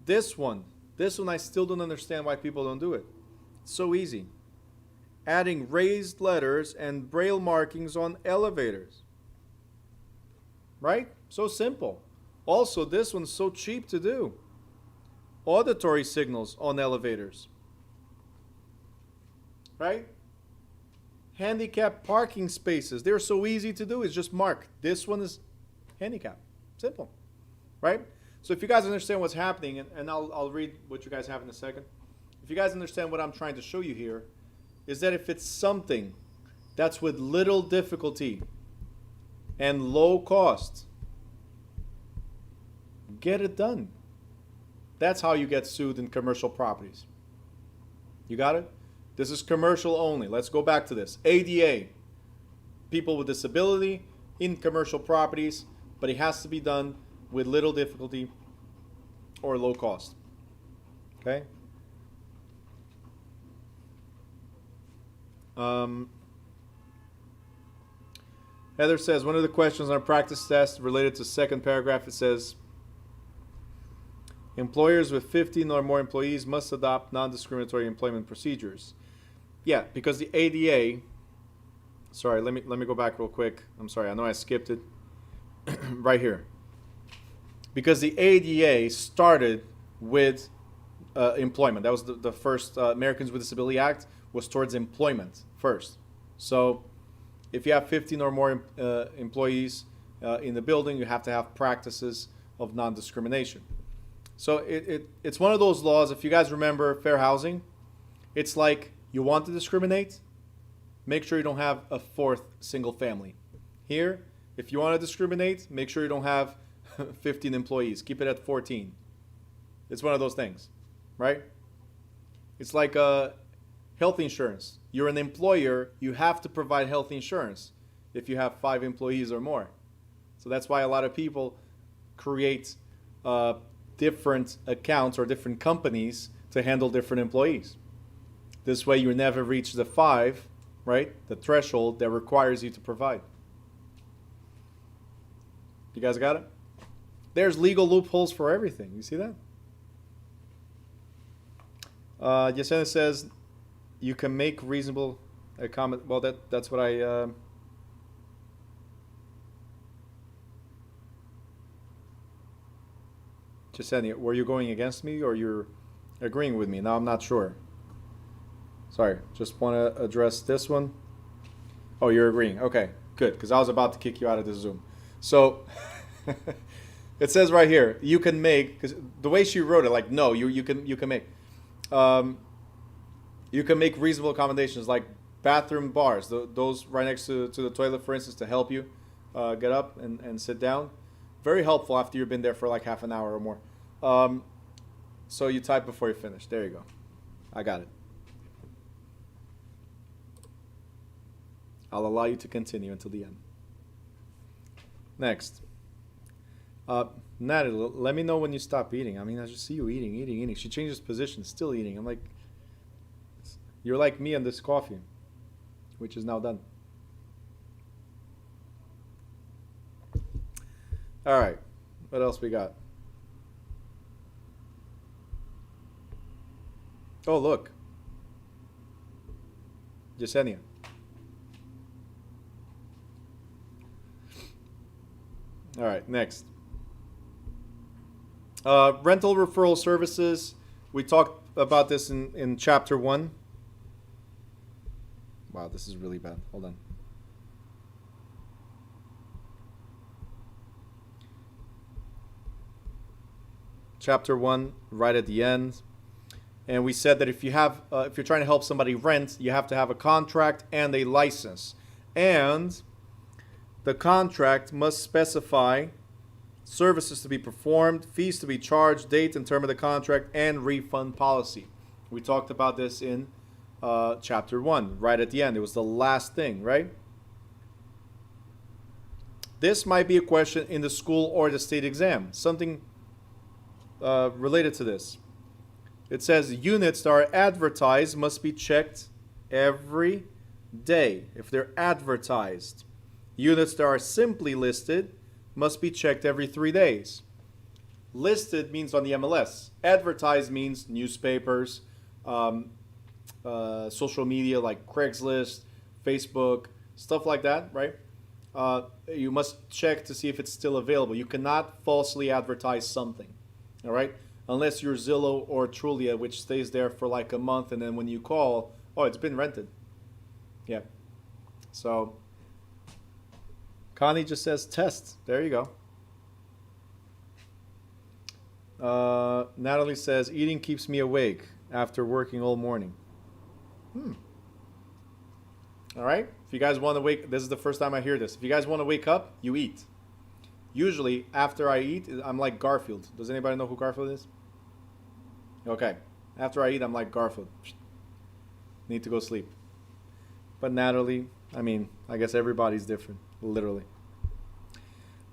This one I still don't understand why people don't do it. It's so easy. Adding raised letters and braille markings on elevators. Right? So simple. Also, this one's so cheap to do. Auditory signals on elevators. Right? Handicap parking spaces. They're so easy to do. It's just mark. This one is handicap. Simple. Right? So if you guys understand what's happening, and I'll read what you guys have in a second. If you guys understand what I'm trying to show you here, is that if it's something that's with little difficulty and low cost, get it done. That's how you get sued in commercial properties. You got it? This is commercial only. Let's go back to this. ADA, people with disability in commercial properties, but it has to be done with little difficulty or low cost. Okay? Heather says, one of the questions on our practice test related to second paragraph, it says, employers with 15 or more employees must adopt non-discriminatory employment procedures. Yeah, because the ADA, sorry, let me go back real quick. I'm sorry, I know I skipped it. Right here. Because the ADA started with employment. That was the first Americans with Disabilities Act was towards employment first. So if you have 15 or more employees in the building, you have to have practices of non-discrimination. So it's one of those laws, if you guys remember fair housing, it's like you want to discriminate, make sure you don't have a fourth single family. Here, if you want to discriminate, make sure you don't have 15 employees. Keep it at 14. It's one of those things, right? It's like health insurance. You're an employer, you have to provide health insurance if you have 5 employees or more. So that's why a lot of people create different accounts or different companies to handle different employees. This way you never reach the 5, right? The threshold that requires you to provide. You guys got it? There's legal loopholes for everything. You see that? Yesenia says you can make reasonable comment. Well, that's what I. Yesenia, were you going against me or you're agreeing with me? Now I'm not sure. Sorry, just want to address this one. Oh, you're agreeing. Okay, good, because I was about to kick you out of the Zoom. So it says right here, you can make, because the way she wrote it, like no, you can make. You can make reasonable accommodations like bathroom bars, those right next to the toilet, for instance, to help you get up and sit down. Very helpful after you've been there for like half an hour or more. So you type before you finish. There you go. I got it. I'll allow you to continue until the end. Next. Natalie, let me know when you stop eating. I mean, I just see you eating. She changes position, still eating. I'm like, you're like me on this coffee, which is now done. All right, what else we got? Oh, look. Yesenia. All right, next. Rental referral services. We talked about this in chapter 1. Wow, this is really bad. Hold on. Chapter 1, right at the end. And we said that if you're trying to help somebody rent, you have to have a contract and a license. And the contract must specify services to be performed, fees to be charged, date and term of the contract, and refund policy. We talked about this in chapter 1, right at the end. It was the last thing, right? This might be a question in the school or the state exam. Something related to this. It says units that are advertised must be checked every day if they're advertised. Units that are simply listed must be checked every 3 days. Listed means on the MLS. Advertised means newspapers, social media like Craigslist, Facebook, stuff like that, right? You must check to see if it's still available. You cannot falsely advertise something, all right? Unless you're Zillow or Trulia, which stays there for like a month, and then when you call, oh, it's been rented. Yeah. So Connie just says test. There you go. Natalie says eating keeps me awake after working all morning. All right. If you guys want to wake, this is the first time I hear this. If you guys want to wake up, you eat. Usually after I eat, I'm like Garfield. Does anybody know who Garfield is? Okay. After I eat, I'm like Garfield. Need to go sleep. But Natalie, I mean, I guess everybody's different, literally.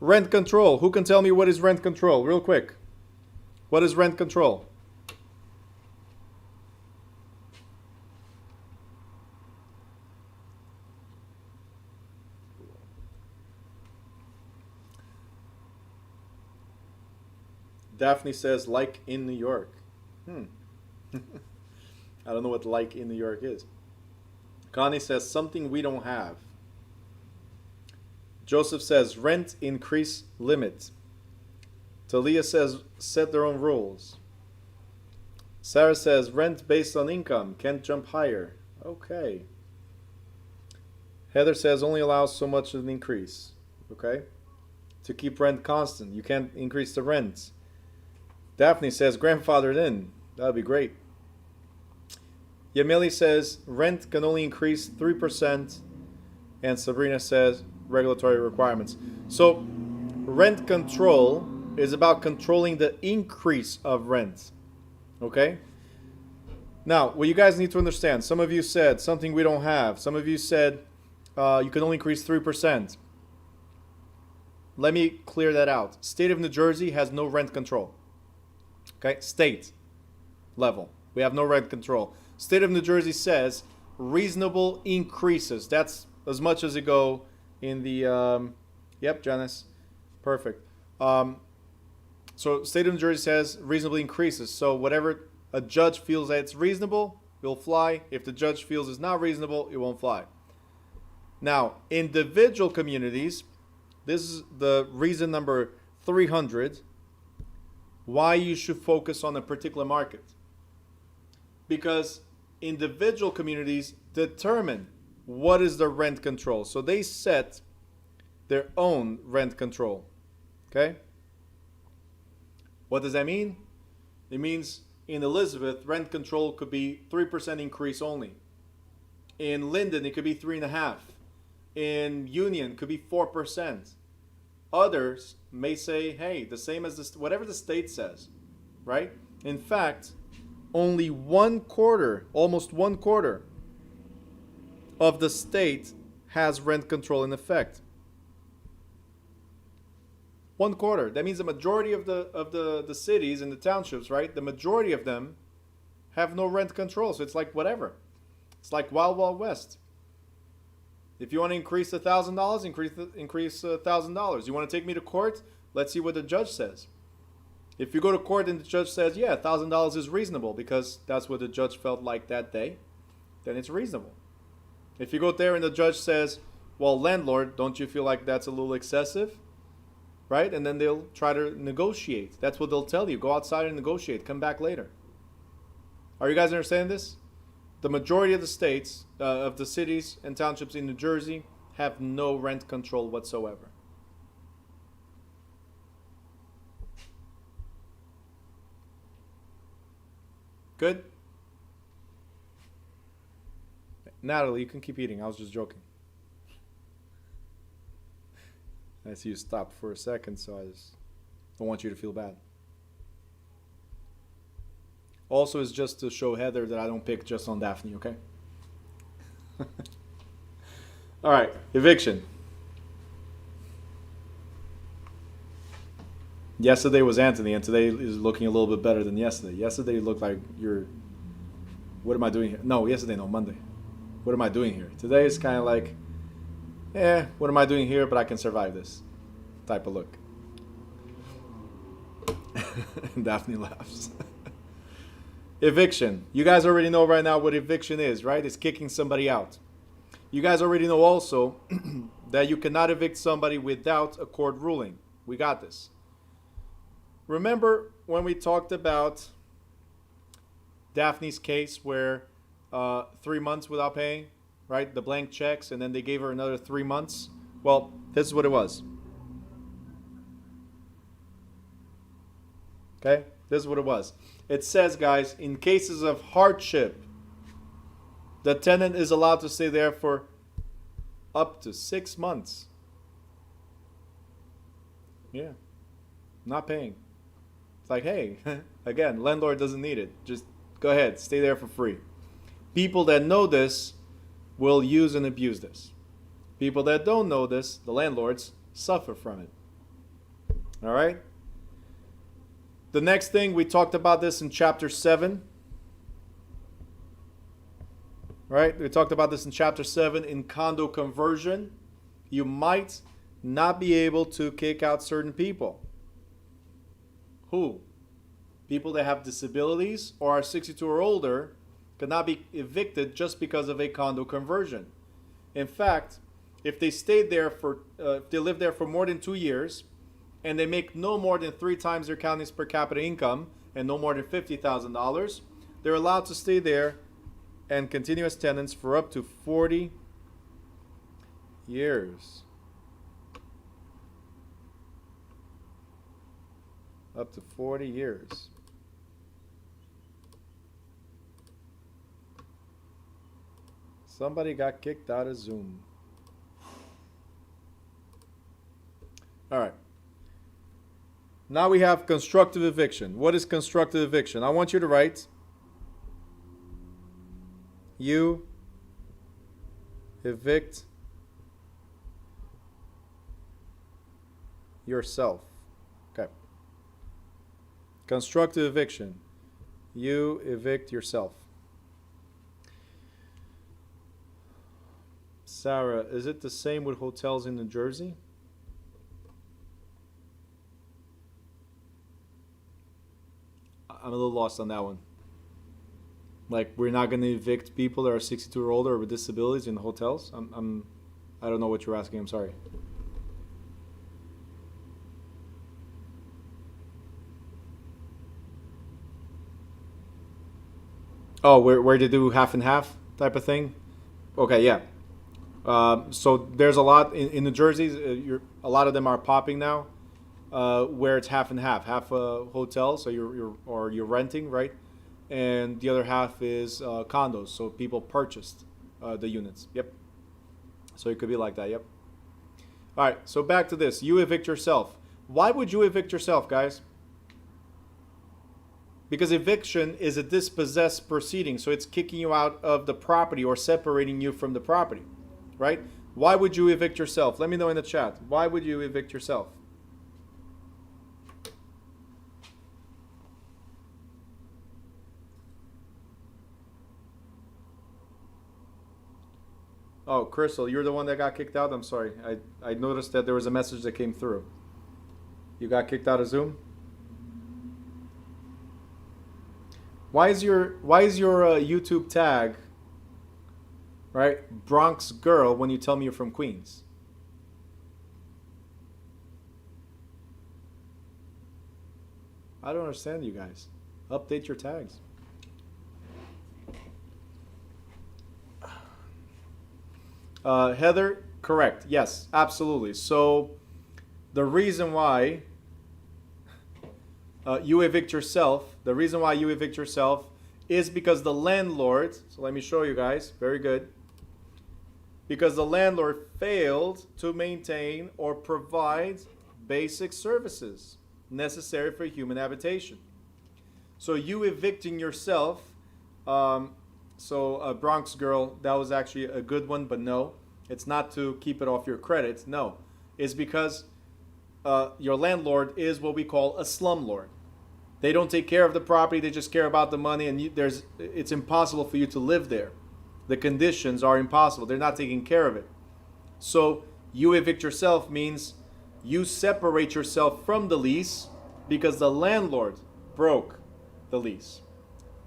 Rent control. Who can tell me what is rent control? Real quick. What is rent control? Daphne says, like in New York. I don't know what like in New York is. Connie says, something we don't have. Joseph says, rent increase limit. Talia says, set their own rules. Sarah says, rent based on income, can't jump higher. Okay. Heather says, only allows so much of an increase. Okay. To keep rent constant, you can't increase the rent. Daphne says, grandfathered in. That would be great. Yamili says, rent can only increase 3%. And Sabrina says, regulatory requirements. So, rent control is about controlling the increase of rent. Okay? Now, what you guys need to understand, some of you said something we don't have. Some of you said you can only increase 3%. Let me clear that out. State of New Jersey has no rent control. Okay? State level. We have no rent control. State of New Jersey says reasonable increases. That's as much as it go in the, yep, Janice. Perfect. So State of New Jersey says reasonable increases. So whatever a judge feels that it's reasonable, it will fly. If the judge feels it's not reasonable, it won't fly. Now, individual communities, this is the reason number 300 why you should focus on a particular market. Because individual communities determine what is the rent control. So they set their own rent control. Okay? What does that mean? It means in Elizabeth, rent control could be 3% increase only. In Linden, it could be 3.5%. In Union, it could be 4%. Others may say, hey, the same as this, whatever the state says, right? In fact, only almost one quarter of the state has rent control in effect. 1/4. That means the majority of the cities and the townships, right? The majority of them have no rent control. So it's like whatever. It's like Wild Wild West. If you want to increase $1,000, increase $1,000. You want to take me to court? Let's see what the judge says. If you go to court and the judge says, yeah, $1,000 is reasonable because that's what the judge felt like that day, then it's reasonable. If you go there and the judge says, well, landlord, don't you feel like that's a little excessive? Right? And then they'll try to negotiate. That's what they'll tell you. Go outside and negotiate. Come back later. Are you guys understanding this? the majority of the states, of the cities and townships in New Jersey, have no rent control whatsoever. Good? Natalie, you can keep eating. I was just joking. I see you stopped for a second, so I just don't want you to feel bad. Also, it's just to show Heather that I don't pick just on Daphne, okay? All right, eviction. Yesterday was Anthony, and today is looking a little bit better than yesterday. Yesterday looked like you're... What am I doing here? No, yesterday, no, Monday. What am I doing here? Today is kind of like, what am I doing here, but I can survive this type of look. Daphne laughs. Eviction. You guys already know right now what eviction is, right? It's kicking somebody out. You guys already know also that you cannot evict somebody without a court ruling. We got this. Remember when we talked about Daphne's case where 3 months without paying, right? The blank checks, and then they gave her another 3 months. Well, this is what it was. Okay? This is what it was. It says, guys, in cases of hardship, the tenant is allowed to stay there for up to 6 months. Yeah. Not paying. It's like, hey, again, landlord doesn't need it. Just go ahead, stay there for free. People that know this will use and abuse this. People that don't know this, the landlords, suffer from it. All right? The next thing, we talked about this in chapter 7. Right? We talked about this in chapter 7 in condo conversion. You might not be able to kick out certain people. Who? People that have disabilities or are 62 or older cannot be evicted just because of a condo conversion. In fact, if they stayed there for, if they lived there for more than 2 years, and they make no more than 3 times their county's per capita income and no more than $50,000, they're allowed to stay there and continue as tenants for up to 40 years. Up to 40 years. Somebody got kicked out of Zoom. All right. Now we have constructive eviction. What is constructive eviction? I want you to write, you evict yourself. Okay. Constructive eviction. You evict yourself. Sarah, is it the same with hotels in New Jersey? I'm a little lost on that one. Like, we're not going to evict people that are 62 or older or with disabilities in hotels? I don't know what you're asking. I'm sorry. Oh, where they do half and half type of thing? Okay, yeah. So there's a lot in New Jersey. A lot of them are popping now, where it's half and half. Half a hotel, so you're renting, right? And the other half is condos. So people purchased the units. Yep. So it could be like that. Yep. All right. So back to this. You evict yourself. Why would you evict yourself, guys? Because eviction is a dispossessed proceeding. So it's kicking you out of the property or separating you from the property, right? Why would you evict yourself? Let me know in the chat. Why would you evict yourself? Oh, Crystal, you're the one that got kicked out? I'm sorry. I noticed that there was a message that came through. You got kicked out of Zoom? Why is your YouTube tag, right, Bronx girl, when you tell me you're from Queens? I don't understand you guys. Update your tags. Heather, correct. Yes, absolutely. So the reason why you evict yourself, is because the landlord, so let me show you guys, very good, because the landlord failed to maintain or provide basic services necessary for human habitation. So you evicting yourself, Bronx Girl, that was actually a good one, but no, it's not to keep it off your credit. No, it's because your landlord is what we call a slumlord. They don't take care of the property; they just care about the money, and it's impossible for you to live there. The conditions are impossible. They're not taking care of it. So you evict yourself means you separate yourself from the lease because the landlord broke the lease.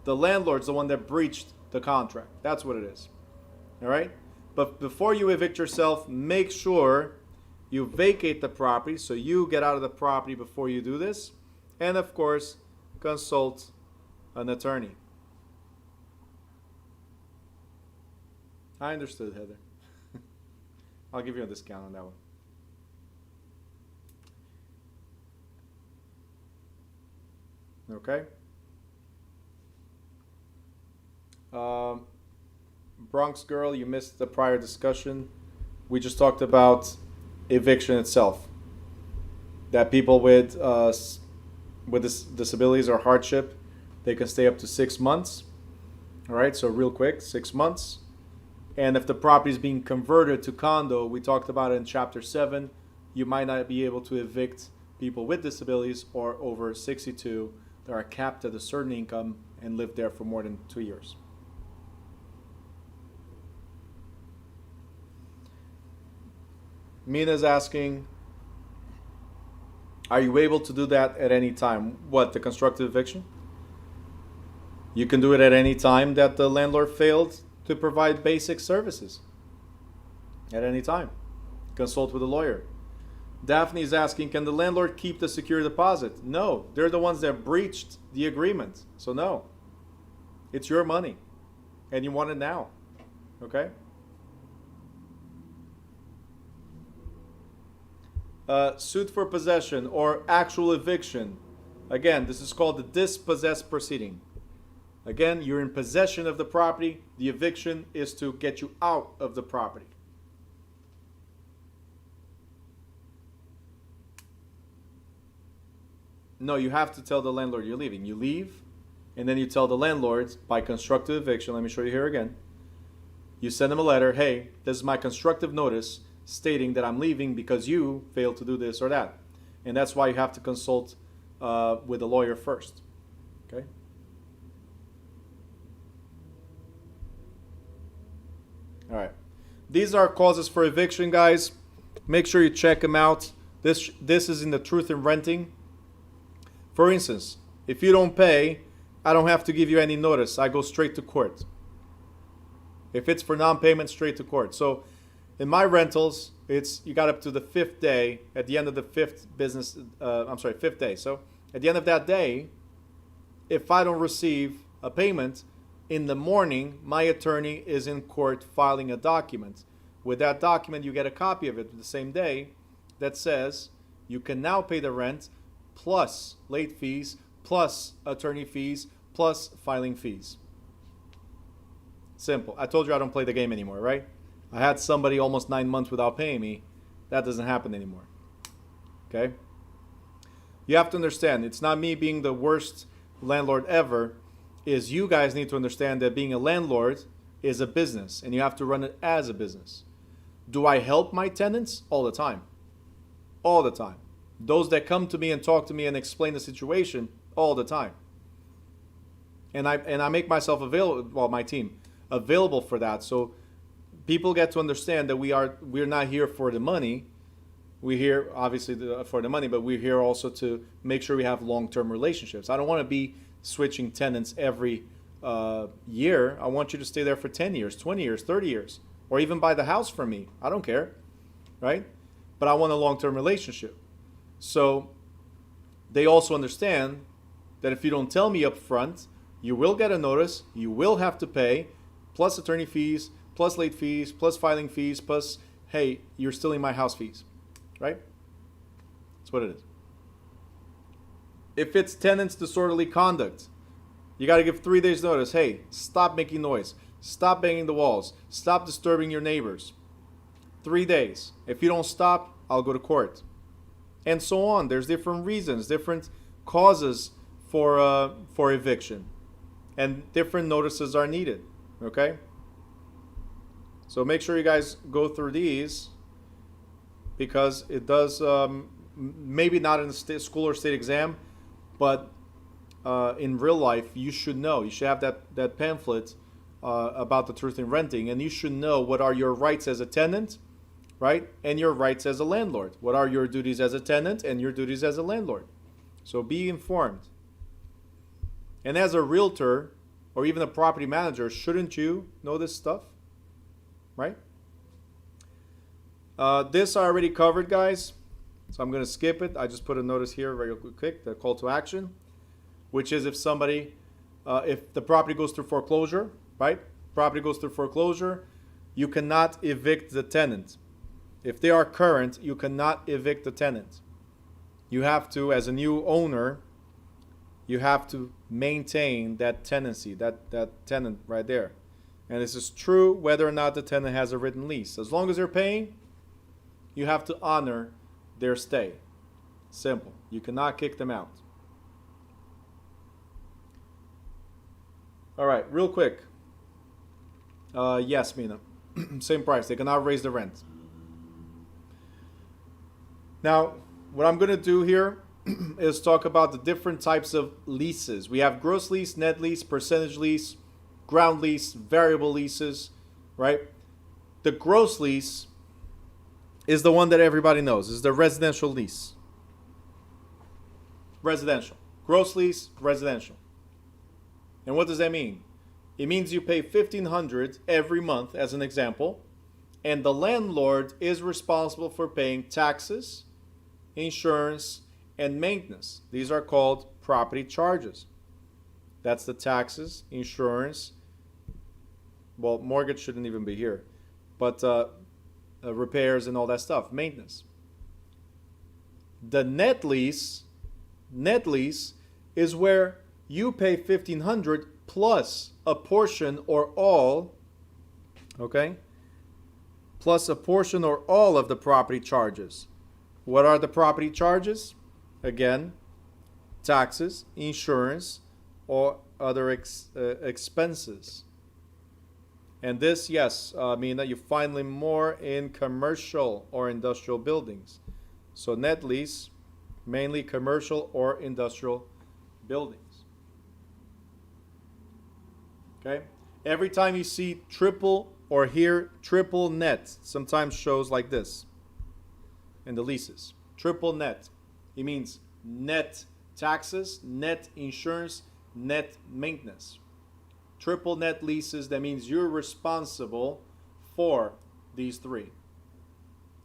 The landlord's the one that breached the contract. That's what it is. All right? But before you evict yourself, make sure you vacate the property, so you get out of the property before you do this. And of course, consult an attorney. I understood, Heather. I'll give you a discount on that one. Okay? Bronx Girl, you missed the prior discussion. We just talked about eviction itself. That people with disabilities or hardship, they can stay up to 6 months. All right, so real quick, 6 months. And if the property is being converted to condo, we talked about it in chapter 7, you might not be able to evict people with disabilities or over 62 that are capped at a certain income and live there for more than 2 years. Mina's asking, are you able to do that at any time? What, the constructive eviction? You can do it at any time that the landlord failed to provide basic services. At any time. Consult with a lawyer. Daphne is asking, can the landlord keep the secure deposit? No, they're the ones that breached the agreement. So no, it's your money and you want it now. Okay? Suit for possession or actual eviction. Again, this is called the dispossessed proceeding. Again, you're in possession of the property. The eviction is to get you out of the property. No, you have to tell the landlord you're leaving. You leave, and then you tell the landlord by constructive eviction. Let me show you here again. You send them a letter. Hey, this is my constructive notice stating that I'm leaving because you failed to do this or that. And that's why you have to consult with a lawyer first. Okay? All right. These are causes for eviction, guys. Make sure you check them out. This is in the truth in renting. For instance, if you don't pay, I don't have to give you any notice. I go straight to court. If it's for non-payment, straight to court. So in my rentals, you got up to the 5th day. At the end of the fifth day. So at the end of that day, if I don't receive a payment, in the morning, my attorney is in court filing a document. With that document, you get a copy of it the same day that says you can now pay the rent plus late fees, plus attorney fees, plus filing fees. Simple. I told you I don't play the game anymore, right? I had somebody almost 9 months without paying me. That doesn't happen anymore. Okay? You have to understand, it's not me being the worst landlord ever. Is you guys need to understand that being a landlord is a business, and you have to run it as a business. Do I help my tenants? All the time. All the time. Those that come to me and talk to me and explain the situation, all the time. And I make myself available, well, my team, available for that. So people get to understand that we're not here for the money. We're here, obviously, for the money, but we're here also to make sure we have long-term relationships. I don't want to be switching tenants every year. I want you to stay there for 10 years, 20 years, 30 years, or even buy the house from me. I don't care, right? But I want a long-term relationship. So they also understand that if you don't tell me up front, you will get a notice, you will have to pay, plus attorney fees, plus late fees, plus filing fees, plus, hey, you're stealing my house fees, right? That's what it is. If it's tenant's disorderly conduct, you got to give 3 days notice. Hey, stop making noise. Stop banging the walls. Stop disturbing your neighbors. 3 days. If you don't stop, I'll go to court. And so on. There's different reasons, different causes for eviction. And different notices are needed. Okay? So make sure you guys go through these, because it does, maybe not in the school or state exam, but in real life, you should know. You should have that pamphlet about the truth in renting, and you should know what are your rights as a tenant, right? And your rights as a landlord. What are your duties as a tenant and your duties as a landlord? So be informed. And as a realtor or even a property manager, shouldn't you know this stuff, right? This I already covered, guys. So I'm going to skip it. I just put a notice here very quick, the call to action, which is if somebody, if the property goes through foreclosure, right? Property goes through foreclosure, you cannot evict the tenant. If they are current, you cannot evict the tenant. You have to, as a new owner, you have to maintain that tenancy, that tenant right there. And this is true whether or not the tenant has a written lease. As long as they're paying, you have to honor their stay. Simple. You cannot kick them out. All right, real quick. Yes, Mina. Same price. They cannot raise the rent. Now, what I'm going to do here is talk about the different types of leases. We have gross lease, net lease, percentage lease, ground lease, variable leases, right? The gross lease is the one that everybody knows. It's the residential lease. Residential. Gross lease, residential. And what does that mean? It means you pay $1,500 every month, as an example, and the landlord is responsible for paying taxes, insurance, and maintenance. These are called property charges. That's the taxes, insurance. Well, mortgage shouldn't even be here, but repairs and all that stuff, maintenance. The net lease is where you pay $1,500 plus a portion or all, okay? Plus a portion or all of the property charges. What are the property charges? Again, taxes, insurance, or other expenses. And this, yes, mean that you find them more in commercial or industrial buildings. So net lease, mainly commercial or industrial buildings. Okay? Every time you see triple or hear triple net, sometimes shows like this in the leases. Triple net. It means net taxes, net insurance, net maintenance. Triple net leases, that means you're responsible for these three.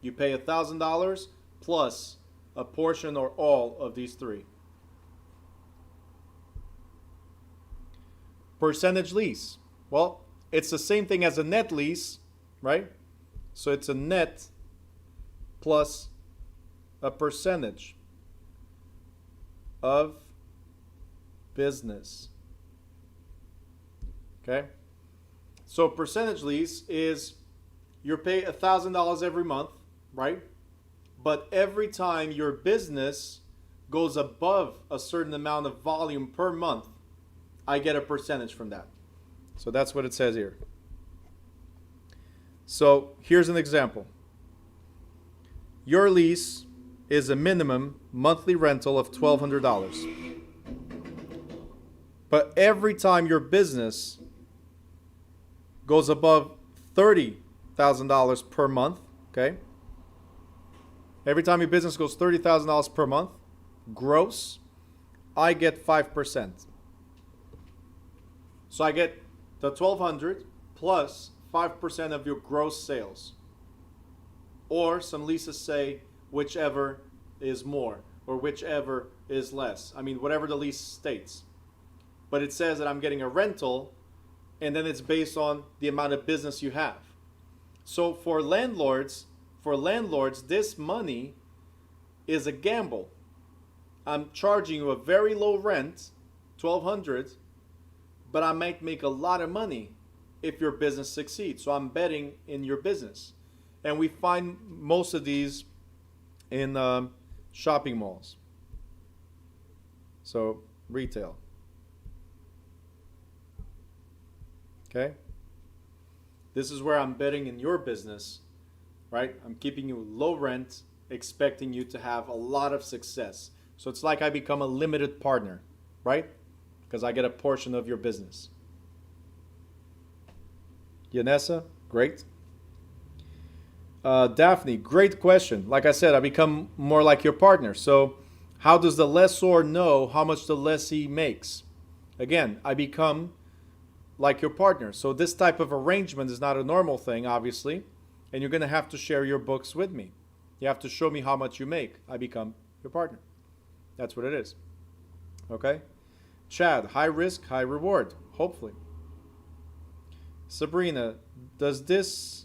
You pay $1,000 plus a portion or all of these three. Percentage lease. Well, it's the same thing as a net lease, right? So it's a net plus a percentage of business. Okay? So percentage lease is you pay $1,000 every month, right? But every time your business goes above a certain amount of volume per month, I get a percentage from that. So that's what it says here. So here's an example. Your lease is a minimum monthly rental of $1,200. But every time your business goes above $30,000 per month, okay? Every time your business goes $30,000 per month, gross, I get 5%. So I get the $1,200 plus 5% of your gross sales. Or some leases say whichever is more or whichever is less. I mean, whatever the lease states. But it says that I'm getting a rental and then it's based on the amount of business you have. So for landlords, this money is a gamble. I'm charging you a very low rent, $1,200, but I might make a lot of money if your business succeeds. So I'm betting in your business. And we find most of these in shopping malls. So retail. Okay? This is where I'm betting in your business, right? I'm keeping you low rent, expecting you to have a lot of success. So it's like I become a limited partner, right? Because I get a portion of your business. Yanessa, great. Daphne, great question. Like I said, I become more like your partner. So how does the lessor know how much the lessee makes? Again, I become like your partner. So this type of arrangement is not a normal thing, obviously. And you're going to have to share your books with me. You have to show me how much you make. I become your partner. That's what it is. Okay? Chad, high risk, high reward. Hopefully. Sabrina, does this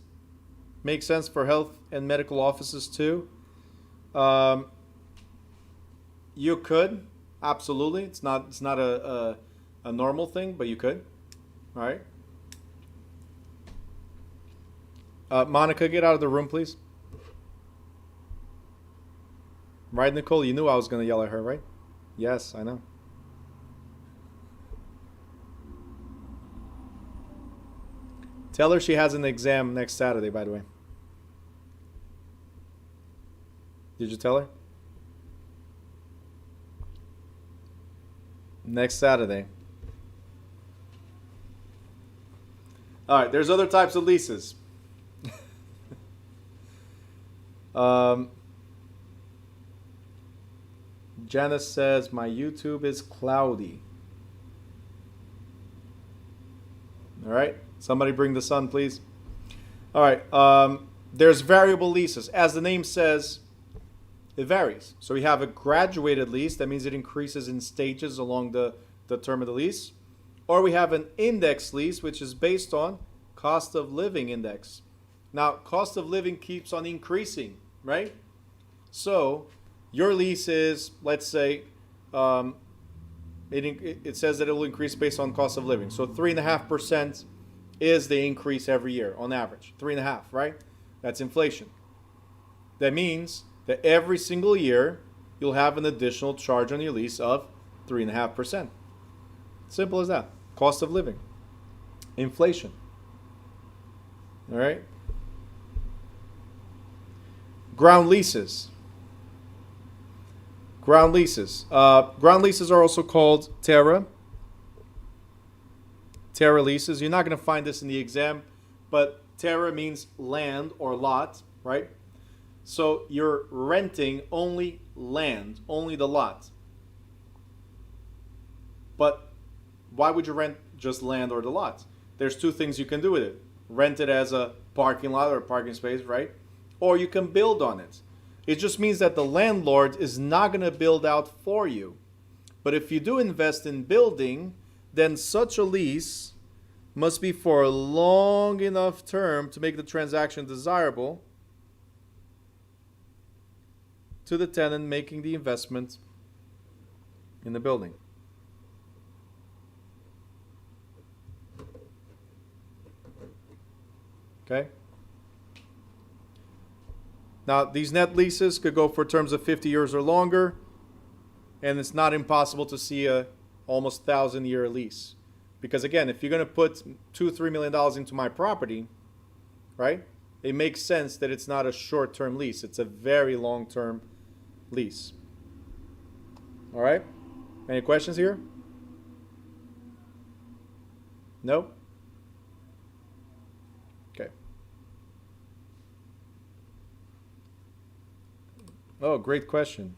make sense for health and medical offices too? You could, absolutely. It's not a normal thing, but you could. All right. Monica, get out of the room, please. Right, Nicole? You knew I was going to yell at her, right? Yes, I know. Tell her she has an exam next Saturday, by the way. Did you tell her? Next Saturday. All right, there's other types of leases. Janice says, my YouTube is cloudy. All right, somebody bring the sun, please. All right, there's variable leases. As the name says, it varies. So we have a graduated lease. That means it increases in stages along the term of the lease. Or we have an index lease, which is based on cost of living index. Now, cost of living keeps on increasing, right? So your lease is, let's say, it says that it will increase based on cost of living. So 3.5% is the increase every year on average. 3.5%, right? That's inflation. That means that every single year you'll have an additional charge on your lease of 3.5%. Simple as that. Cost of living. Inflation. All right? Ground leases. Ground leases. Ground leases are also called terra. Terra leases. You're not going to find this in the exam, but terra means land or lot, right? So you're renting only land, only the lot. But why would you rent just land or the lot? There's two things you can do with it. Rent it as a parking lot or a parking space, right? Or you can build on it. It just means that the landlord is not going to build out for you. But if you do invest in building, then such a lease must be for a long enough term to make the transaction desirable to the tenant making the investment in the building. Okay? Now, these net leases could go for terms of 50 years or longer, and it's not impossible to see a almost 1,000-year lease. Because again, if you're going to put $2-3 million into my property, right, it makes sense that it's not a short-term lease. It's a very long-term lease. All right? Any questions here? No? Okay. Oh, great question.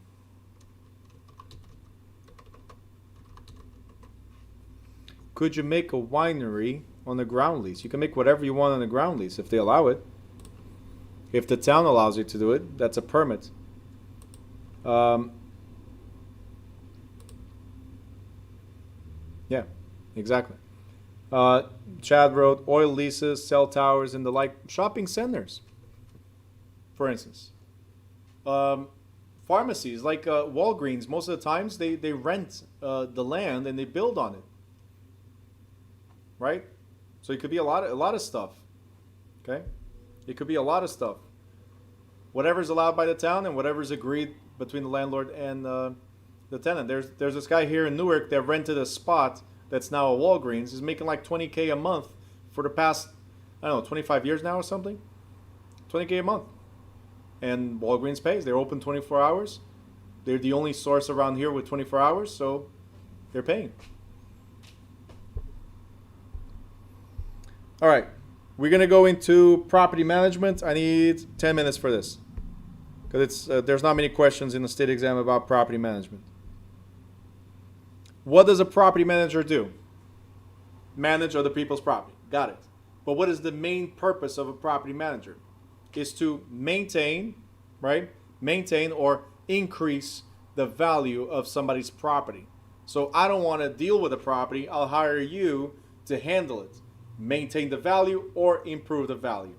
Could you make a winery on a ground lease? You can make whatever you want on a ground lease if they allow it. If the town allows you to do it, that's a permit. Yeah, exactly. Uh, Chad wrote oil leases, cell towers, and the like. Shopping centers, for instance. Um, Pharmacies like Walgreens, most of the times they rent the land and they build on it, right? So it could be a lot of stuff. Okay, it could be a lot of stuff. Whatever's allowed by the town and whatever's agreed between the landlord and the tenant. There's this guy here in Newark that rented a spot that's now a Walgreens. He's making like 20K a month for the past, I don't know, 25 years now or something. 20K a month. And Walgreens pays. They're open 24 hours. They're the only source around here with 24 hours, so they're paying. All right, we're gonna go into property management. I need 10 minutes for this because there's not many questions in the state exam about property management. What does a property manager do? Manage other people's property. Got it. But what is the main purpose of a property manager? Is to maintain, right? Maintain or increase the value of somebody's property. So I don't want to deal with a property. I'll hire you to handle it. Maintain the value or improve the value.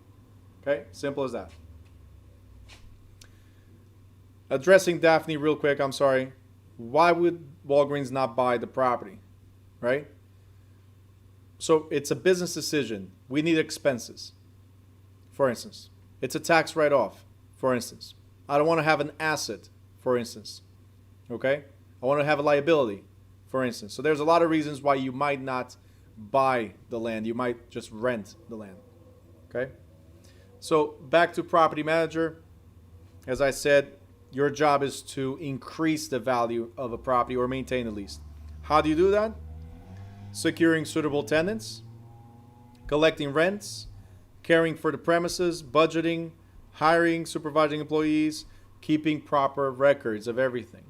Okay? Simple as that. Addressing Daphne real quick, I'm sorry. Why would Walgreens not buy the property? Right? So it's a business decision. We need expenses. For instance, it's a tax write-off, for instance. I don't want to have an asset, for instance. Okay? I want to have a liability, for instance. So there's a lot of reasons why you might not buy the land. You might just rent the land. Okay? So back to property manager. As I said, your job is to increase the value of a property or maintain at least. How do you do that? Securing suitable tenants, collecting rents, caring for the premises, budgeting, hiring, supervising employees, keeping proper records of everything.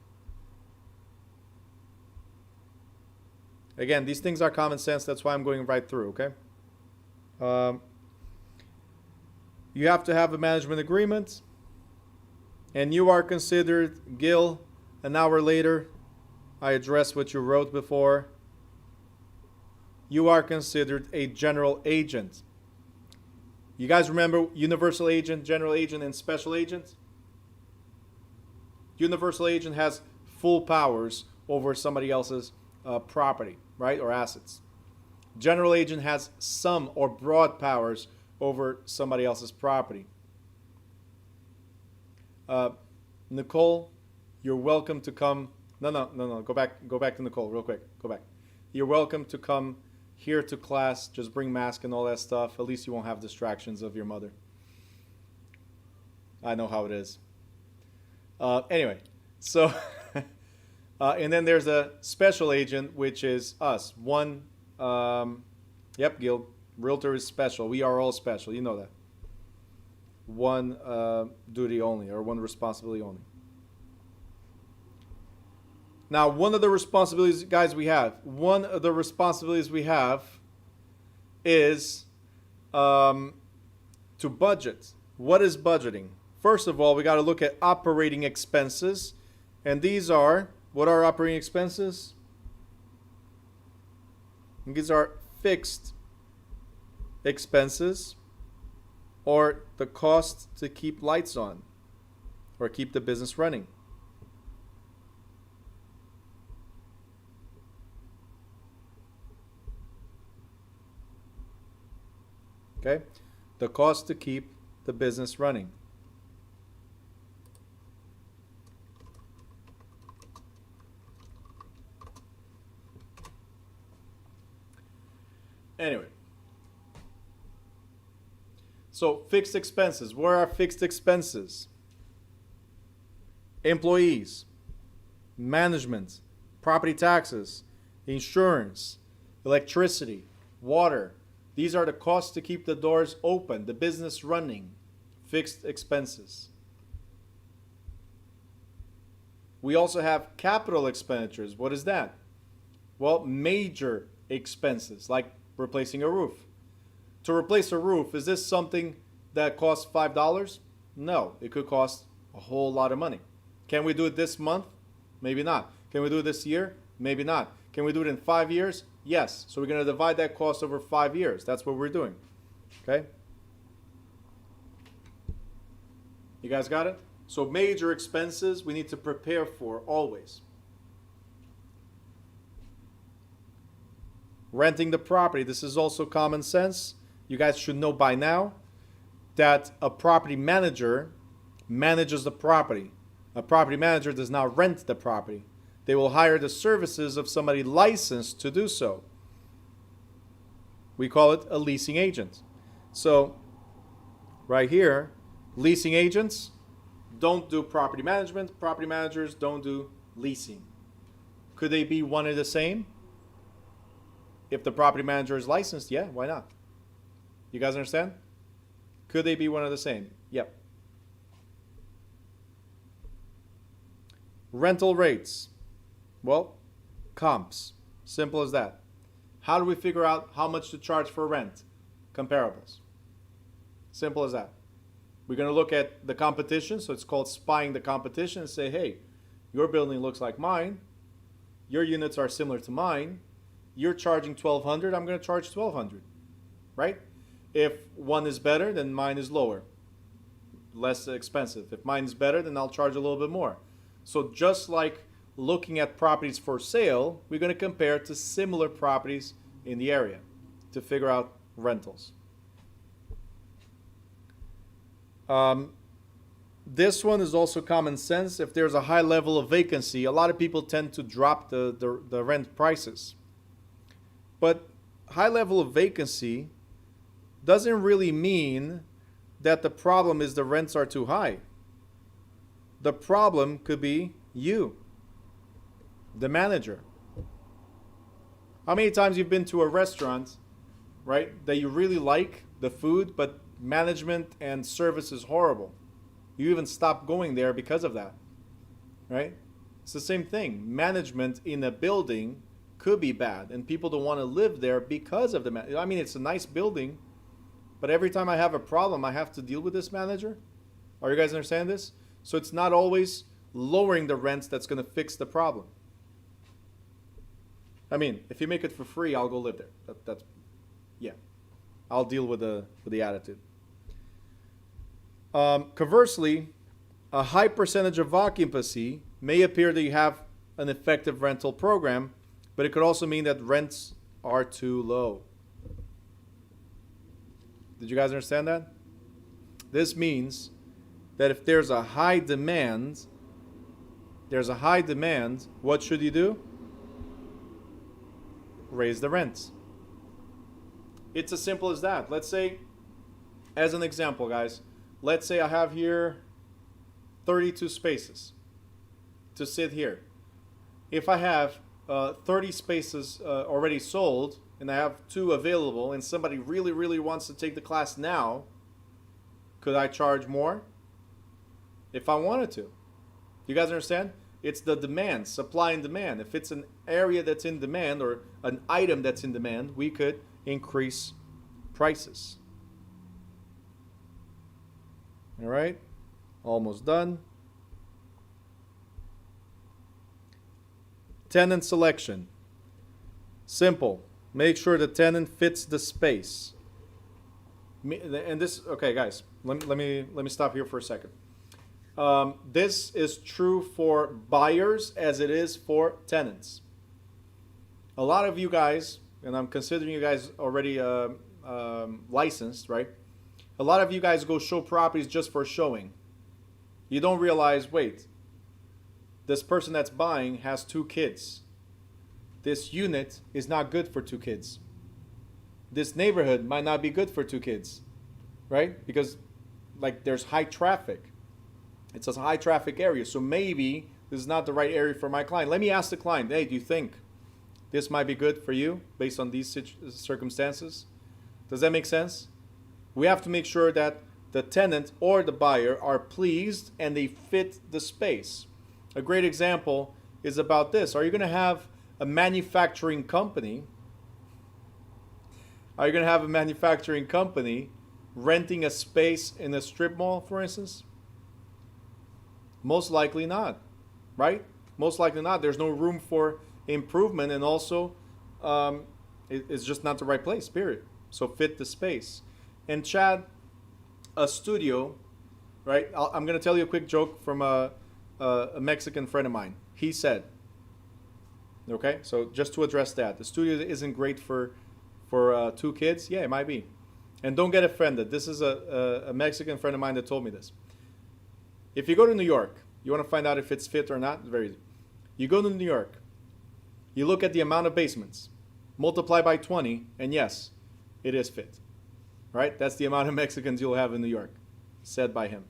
Again, these things are common sense. That's why I'm going right through, okay? You have to have a management agreement. And you are considered, Gil, an hour later, I addressed what you wrote before. You are considered a general agent. You guys remember universal agent, general agent, and special agent? Universal agent has full powers over somebody else's property, right, or assets. General agent has some or broad powers over somebody else's property. Nicole, you're welcome to come. No. Go back to Nicole real quick. Go back. You're welcome to come here to class. Just bring mask and all that stuff. At least you won't have distractions of your mother. I know how it is. Anyway, so and then there's a special agent, which is us. One, yep, Gil, realtor is special. We are all special. You know that. One duty only, or one responsibility only. Now, one of the responsibilities, guys, one of the responsibilities we have is to budget. What is budgeting? First of all, we got to look at operating expenses. And these are, what are operating expenses? And these are fixed expenses, or the cost to keep lights on or keep the business running. Okay? The cost to keep the business running. Anyway. So fixed expenses. Where are fixed expenses? Employees, management, property taxes, insurance, electricity, water. These are the costs to keep the doors open, the business running. Fixed expenses. We also have capital expenditures. What is that? Well, major expenses like replacing a roof. To replace a roof, is this something that costs $5? No, it could cost a whole lot of money. Can we do it this month? Maybe not. Can we do it this year? Maybe not. Can we do it in 5 years? Yes. So we're going to divide that cost over 5 years. That's what we're doing. Okay? You guys got it? So major expenses we need to prepare for always. Renting the property. This is also common sense. You guys should know by now that a property manager manages the property. A property manager does not rent the property. They will hire the services of somebody licensed to do so. We call it a leasing agent. So, right here, leasing agents don't do property management. Property managers don't do leasing. Could they be one and the same? If the property manager is licensed, yeah, why not? You guys understand? Could they be one and the same? Yep. Rental rates. Well, comps. Simple as that. How do we figure out how much to charge for rent? Comparables. Simple as that. We're going to look at the competition, so it's called spying the competition, and say, hey, your building looks like mine. Your units are similar to mine. You're charging $1,200, I'm going to charge $1,200. Right? If one is better, then mine is lower. Less expensive. If mine is better, then I'll charge a little bit more. So just like looking at properties for sale, we're going to compare to similar properties in the area to figure out rentals. This one is also common sense. If there's a high level of vacancy, a lot of people tend to drop the rent prices. But high level of vacancy doesn't really mean that the problem is the rents are too high. The problem could be you, the manager. How many times you've been to a restaurant, right, that you really like the food, but management and service is horrible? You even stop going there because of that, right? It's the same thing. Management in a building could be bad, and people don't want to live there because of the I mean, it's a nice building, but every time I have a problem, I have to deal with this manager. Are you guys understand this? So it's not always lowering the rents that's going to fix the problem. I mean, if you make it for free, I'll go live there. That's yeah. I'll deal with the attitude. Conversely, a high percentage of occupancy may appear that you have an effective rental program, but it could also mean that rents are too low. Did you guys understand that? This means that if there's a high demand, what should you do? Raise the rents. It's as simple as that. Let's say, as an example, guys, let's say I have here 32 spaces to sit here. If I have 30 spaces already sold and I have 2 available and somebody really, really wants to take the class now, could I charge more? If I wanted to. You guys understand? It's the demand, supply and demand. If it's an area that's in demand or an item that's in demand, we could increase prices. All right, almost done. Tenant selection. Simple. Make sure the tenant fits the space. And this, okay, guys, let me stop here for a second. This is true for buyers as it is for tenants. A lot of you guys, and I'm considering you guys already licensed, right? A lot of you guys go show properties just for showing. You don't realize, wait, this person that's buying has 2 kids. This unit is not good for 2 kids. This neighborhood might not be good for 2 kids, right? Because like there's high traffic. It's a high traffic area, so maybe this is not the right area for my client. Let me ask the client, hey, do you think this might be good for you based on these circumstances? Does that make sense? We have to make sure that the tenant or the buyer are pleased and they fit the space. A great example is about this. Are you going to have a manufacturing company? Are you going to have a manufacturing company renting a space in a strip mall, for instance? Most likely not, right? Most likely not. There's no room for improvement, and also it's just not the right place, period. So fit the space. And Chad, a studio, right? I'm going to tell you a quick joke from a Mexican friend of mine. He said, okay, so just to address that, the studio isn't great for two kids. Yeah, it might be. And don't get offended. This is a Mexican friend of mine that told me this. If you go to New York, you want to find out if it's fit or not? It's very easy. You go to New York, you look at the amount of basements, multiply by 20, and yes, it is fit. Right? That's the amount of Mexicans you'll have in New York, said by him.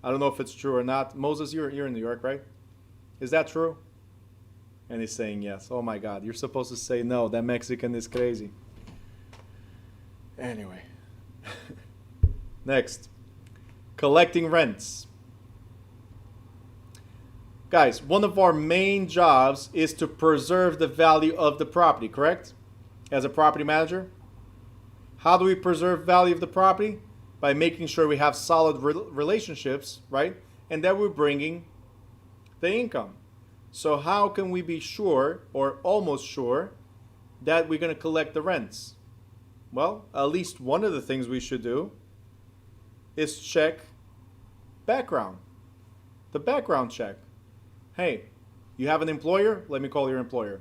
I don't know if it's true or not. Moses, you're in New York, right? Is that true? And he's saying yes. Oh my God, you're supposed to say no. That Mexican is crazy. Anyway. Next. Collecting rents. Guys, one of our main jobs is to preserve the value of the property, correct? As a property manager. How do we preserve value of the property? By making sure we have solid relationships, right? And that we're bringing the income. So how can we be sure, or almost sure, that we're going to collect the rents? Well, at least one of the things we should do is check background. The background check. Hey, you have an employer? Let me call your employer.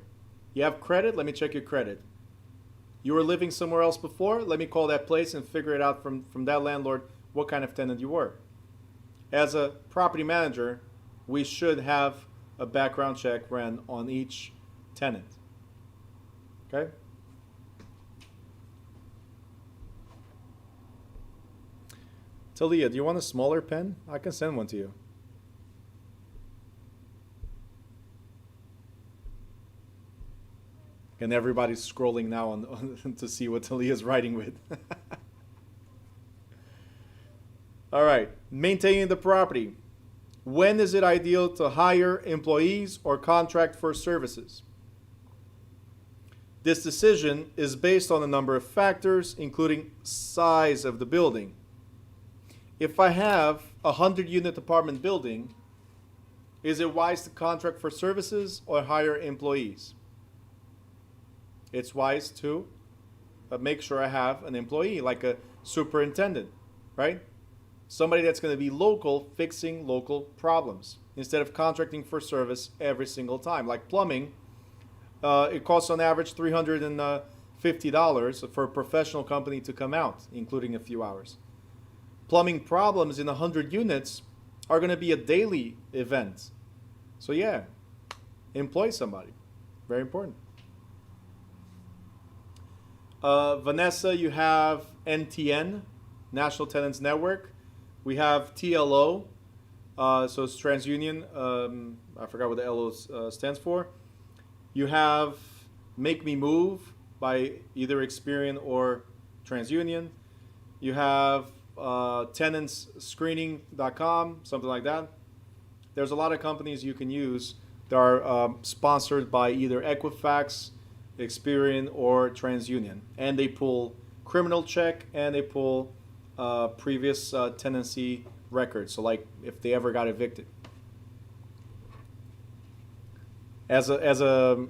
You have credit? Let me check your credit. You were living somewhere else before? Let me call that place and figure it out from that landlord what kind of tenant you were. As a property manager, we should have a background check ran on each tenant. Okay? Talia, do you want a smaller pen? I can send one to you. And everybody's scrolling now on to see what Talia's writing with. All right, maintaining the property. When is it ideal to hire employees or contract for services? This decision is based on a number of factors, including size of the building. If I have a 100-unit apartment building, is it wise to contract for services or hire employees? It's wise to make sure I have an employee, like a superintendent, right? Somebody that's going to be local, fixing local problems, instead of contracting for service every single time. Like plumbing, it costs on average $350 for a professional company to come out, including a few hours. Plumbing problems in 100 units are going to be a daily event. So yeah, employ somebody. Very important. Vanessa, you have NTN, National Tenants Network. We have TLO, so it's TransUnion. I forgot what the LO stands for. You have Make Me Move by either Experian or TransUnion. You have tenantscreening.com, something like that. There's a lot of companies you can use that are sponsored by either Equifax, Experian, or TransUnion, and they pull criminal check and they pull previous tenancy records. So, like if they ever got evicted. As an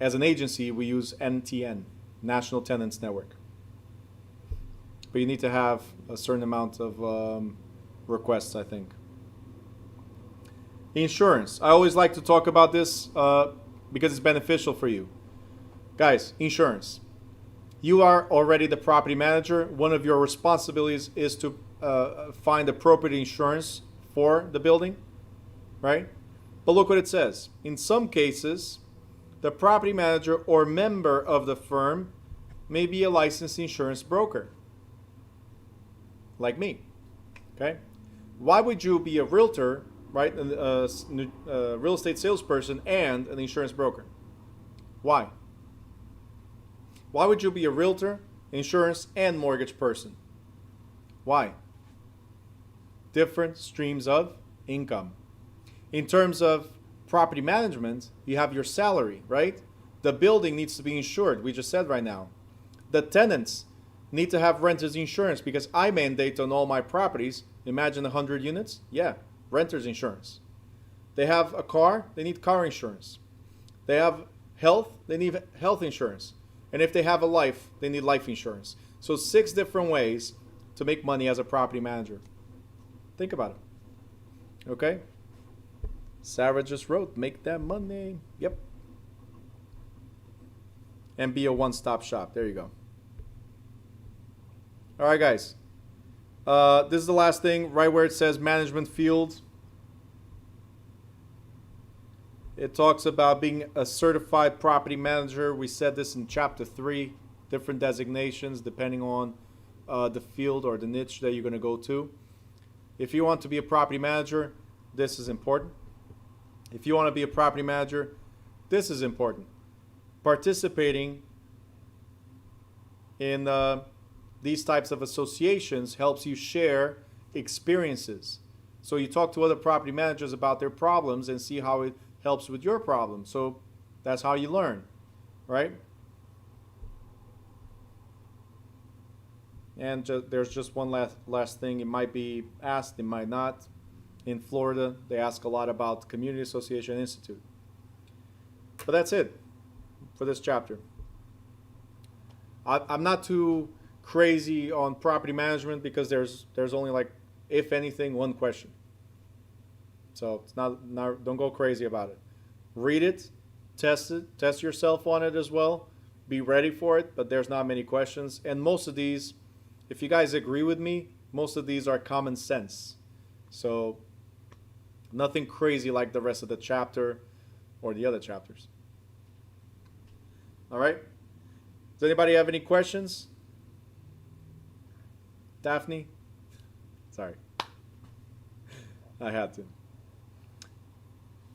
agency, we use NTN, National Tenants Network. But you need to have a certain amount of requests, I think. Insurance. I always like to talk about this because it's beneficial for you. Guys, insurance. You are already the property manager. One of your responsibilities is to find appropriate insurance for the building, right? But look what it says. In some cases, the property manager or member of the firm may be a licensed insurance broker, like me, okay? Why would you be a realtor, right, a real estate salesperson and an insurance broker? Why? Why would you be a realtor, insurance, and mortgage person? Why? Different streams of income. In terms of property management, you have your salary, right? The building needs to be insured. We just said right now. The tenants need to have renters insurance because I mandate on all my properties. Imagine 100 units. Yeah, renters insurance. They have a car. They need car insurance. They have health, they need health insurance. And if they have a life, they need life insurance. So 6 different ways to make money as a property manager. Think about it. Okay? Sarah just wrote, make that money. Yep. And be a one-stop shop. There you go. All right, guys. This is the last thing, right where it says management field. It talks about being a certified property manager. We said this in chapter 3, different designations depending on the field or the niche that you're going to go to. If you want to be a property manager, this is important. If you want to be a property manager, this is important. Participating in these types of associations helps you share experiences. So you talk to other property managers about their problems and see how it helps with your problem. So that's how you learn, right? And there's just one last thing. It might be asked, it might not. In Florida, they ask a lot about Community Association Institute. But that's it for this chapter. I'm not too crazy on property management because there's only, like, if anything, one question. So it's not don't go crazy about it. Read it, test yourself on it as well. Be ready for it, but there's not many questions. And most of these, if you guys agree with me, most of these are common sense. So nothing crazy like the rest of the chapter or the other chapters. All right? Does anybody have any questions? Daphne? Sorry. I had to.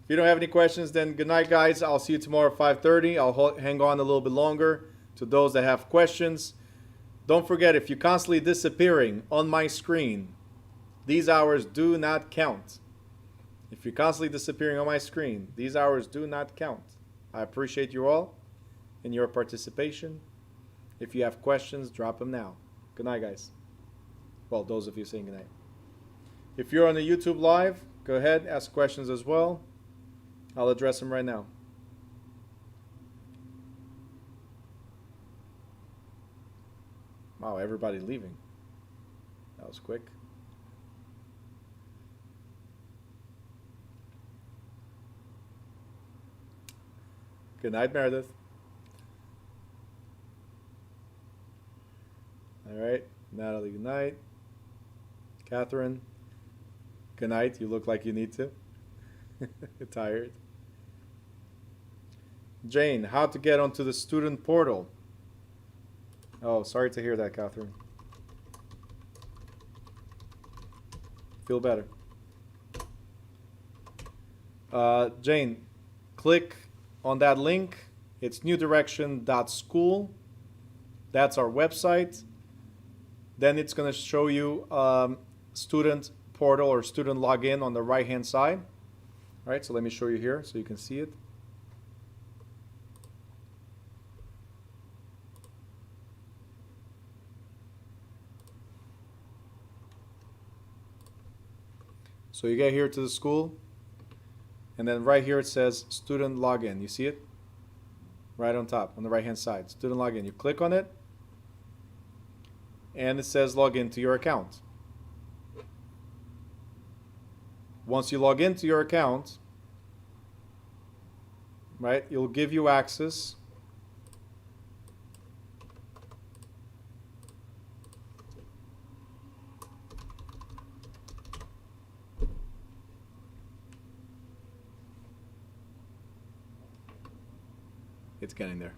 If you don't have any questions, then good night, guys. I'll see you tomorrow at 5:30. I'll hang on a little bit longer to those that have questions. Don't forget, if you're constantly disappearing on my screen, these hours do not count. If you're constantly disappearing on my screen, these hours do not count. I appreciate you all and your participation. If you have questions, drop them now. Good night, guys. Well, those of you saying good night. If you're on the YouTube Live, go ahead, ask questions as well. I'll address them right now. Wow, everybody leaving. That was quick. Good night, Meredith. All right, Natalie, good night. Catherine, good night. You look like you need to. Tired. Jane, how to get onto the student portal? Oh, sorry to hear that, Catherine. Feel better. Jane, click on that link. It's newdirection.school. That's our website. Then it's going to show you student portal or student login on the right hand side. All right, so let me show you here so you can see it. So you get here to the school, and then right here it says student login. You see it? Right on top, on the right hand side, student login. You click on it, and it says log into your account. Once you log into your account, right, it'll give you access It's getting there.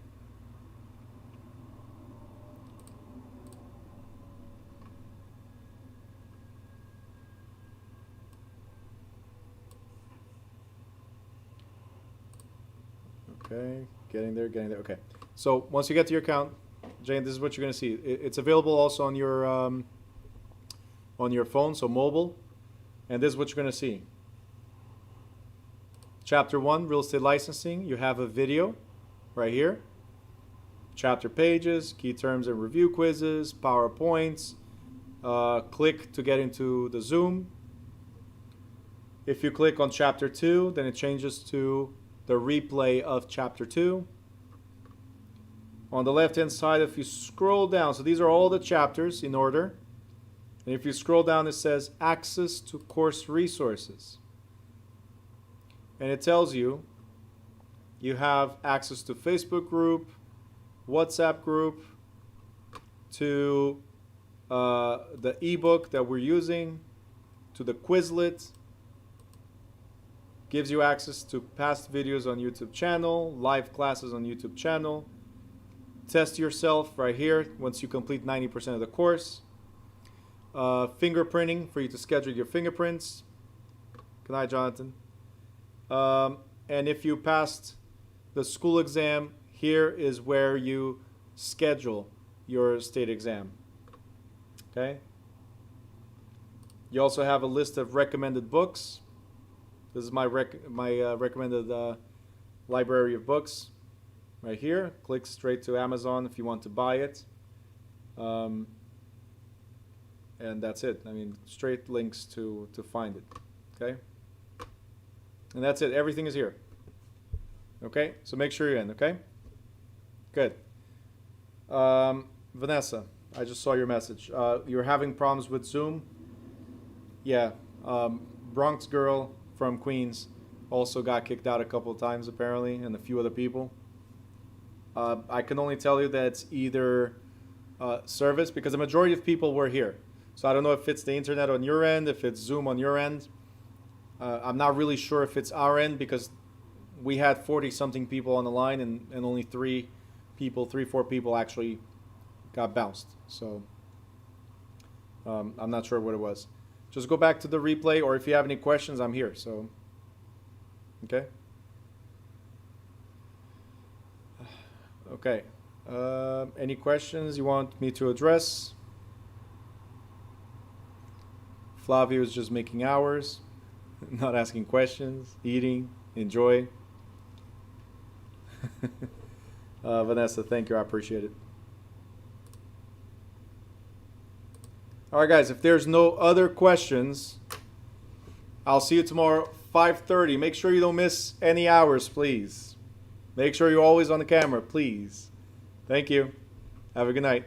Okay, getting there, getting there. Okay, so once you get to your account, Jane, this is what you're going to see. It's available also on your phone, so mobile, and this is what you're going to see. Chapter 1, real estate licensing. You have a video right here. Chapter pages, key terms and review quizzes, PowerPoints. Click to get into the Zoom. If you click on chapter 2, then it changes to the replay of chapter 2. on the left-hand side, if you scroll down, so these are all the chapters in order. And if you scroll down, it says access to course resources. And it tells you you have access to Facebook group, WhatsApp group, to the ebook that we're using, to the Quizlet. Gives you access to past videos on YouTube channel, live classes on YouTube channel. Test yourself right here once you complete 90% of the course. Fingerprinting for you to schedule your fingerprints. Good night, Jonathan. And if you passed the school exam, here is where you schedule your state exam. Okay. You also have a list of recommended books. This is my recommended library of books right here. Click straight to Amazon if you want to buy it. And that's it. I mean, straight links to find it. Okay. And that's it. Everything is here. Okay. So make sure you're in. Okay. Good. Vanessa, I just saw your message. You're having problems with Zoom? Yeah. Bronx girl from Queens also got kicked out a couple of times apparently, and a few other people. I can only tell you that it's either service, because the majority of people were here. So I don't know if it's the internet on your end, if it's Zoom on your end. I'm not really sure if it's our end, because we had 40-something people on the line, and only 3, 4 people actually got bounced. So I'm not sure what it was. Just go back to the replay, or if you have any questions, I'm here. So, okay. Okay. Any questions you want me to address? Flavio is just making hours, not asking questions, eating, enjoy. Vanessa, thank you. I appreciate it. All right, guys, if there's no other questions, I'll see you tomorrow, 5:30. Make sure you don't miss any hours, please. Make sure you're always on the camera, please. Thank you. Have a good night.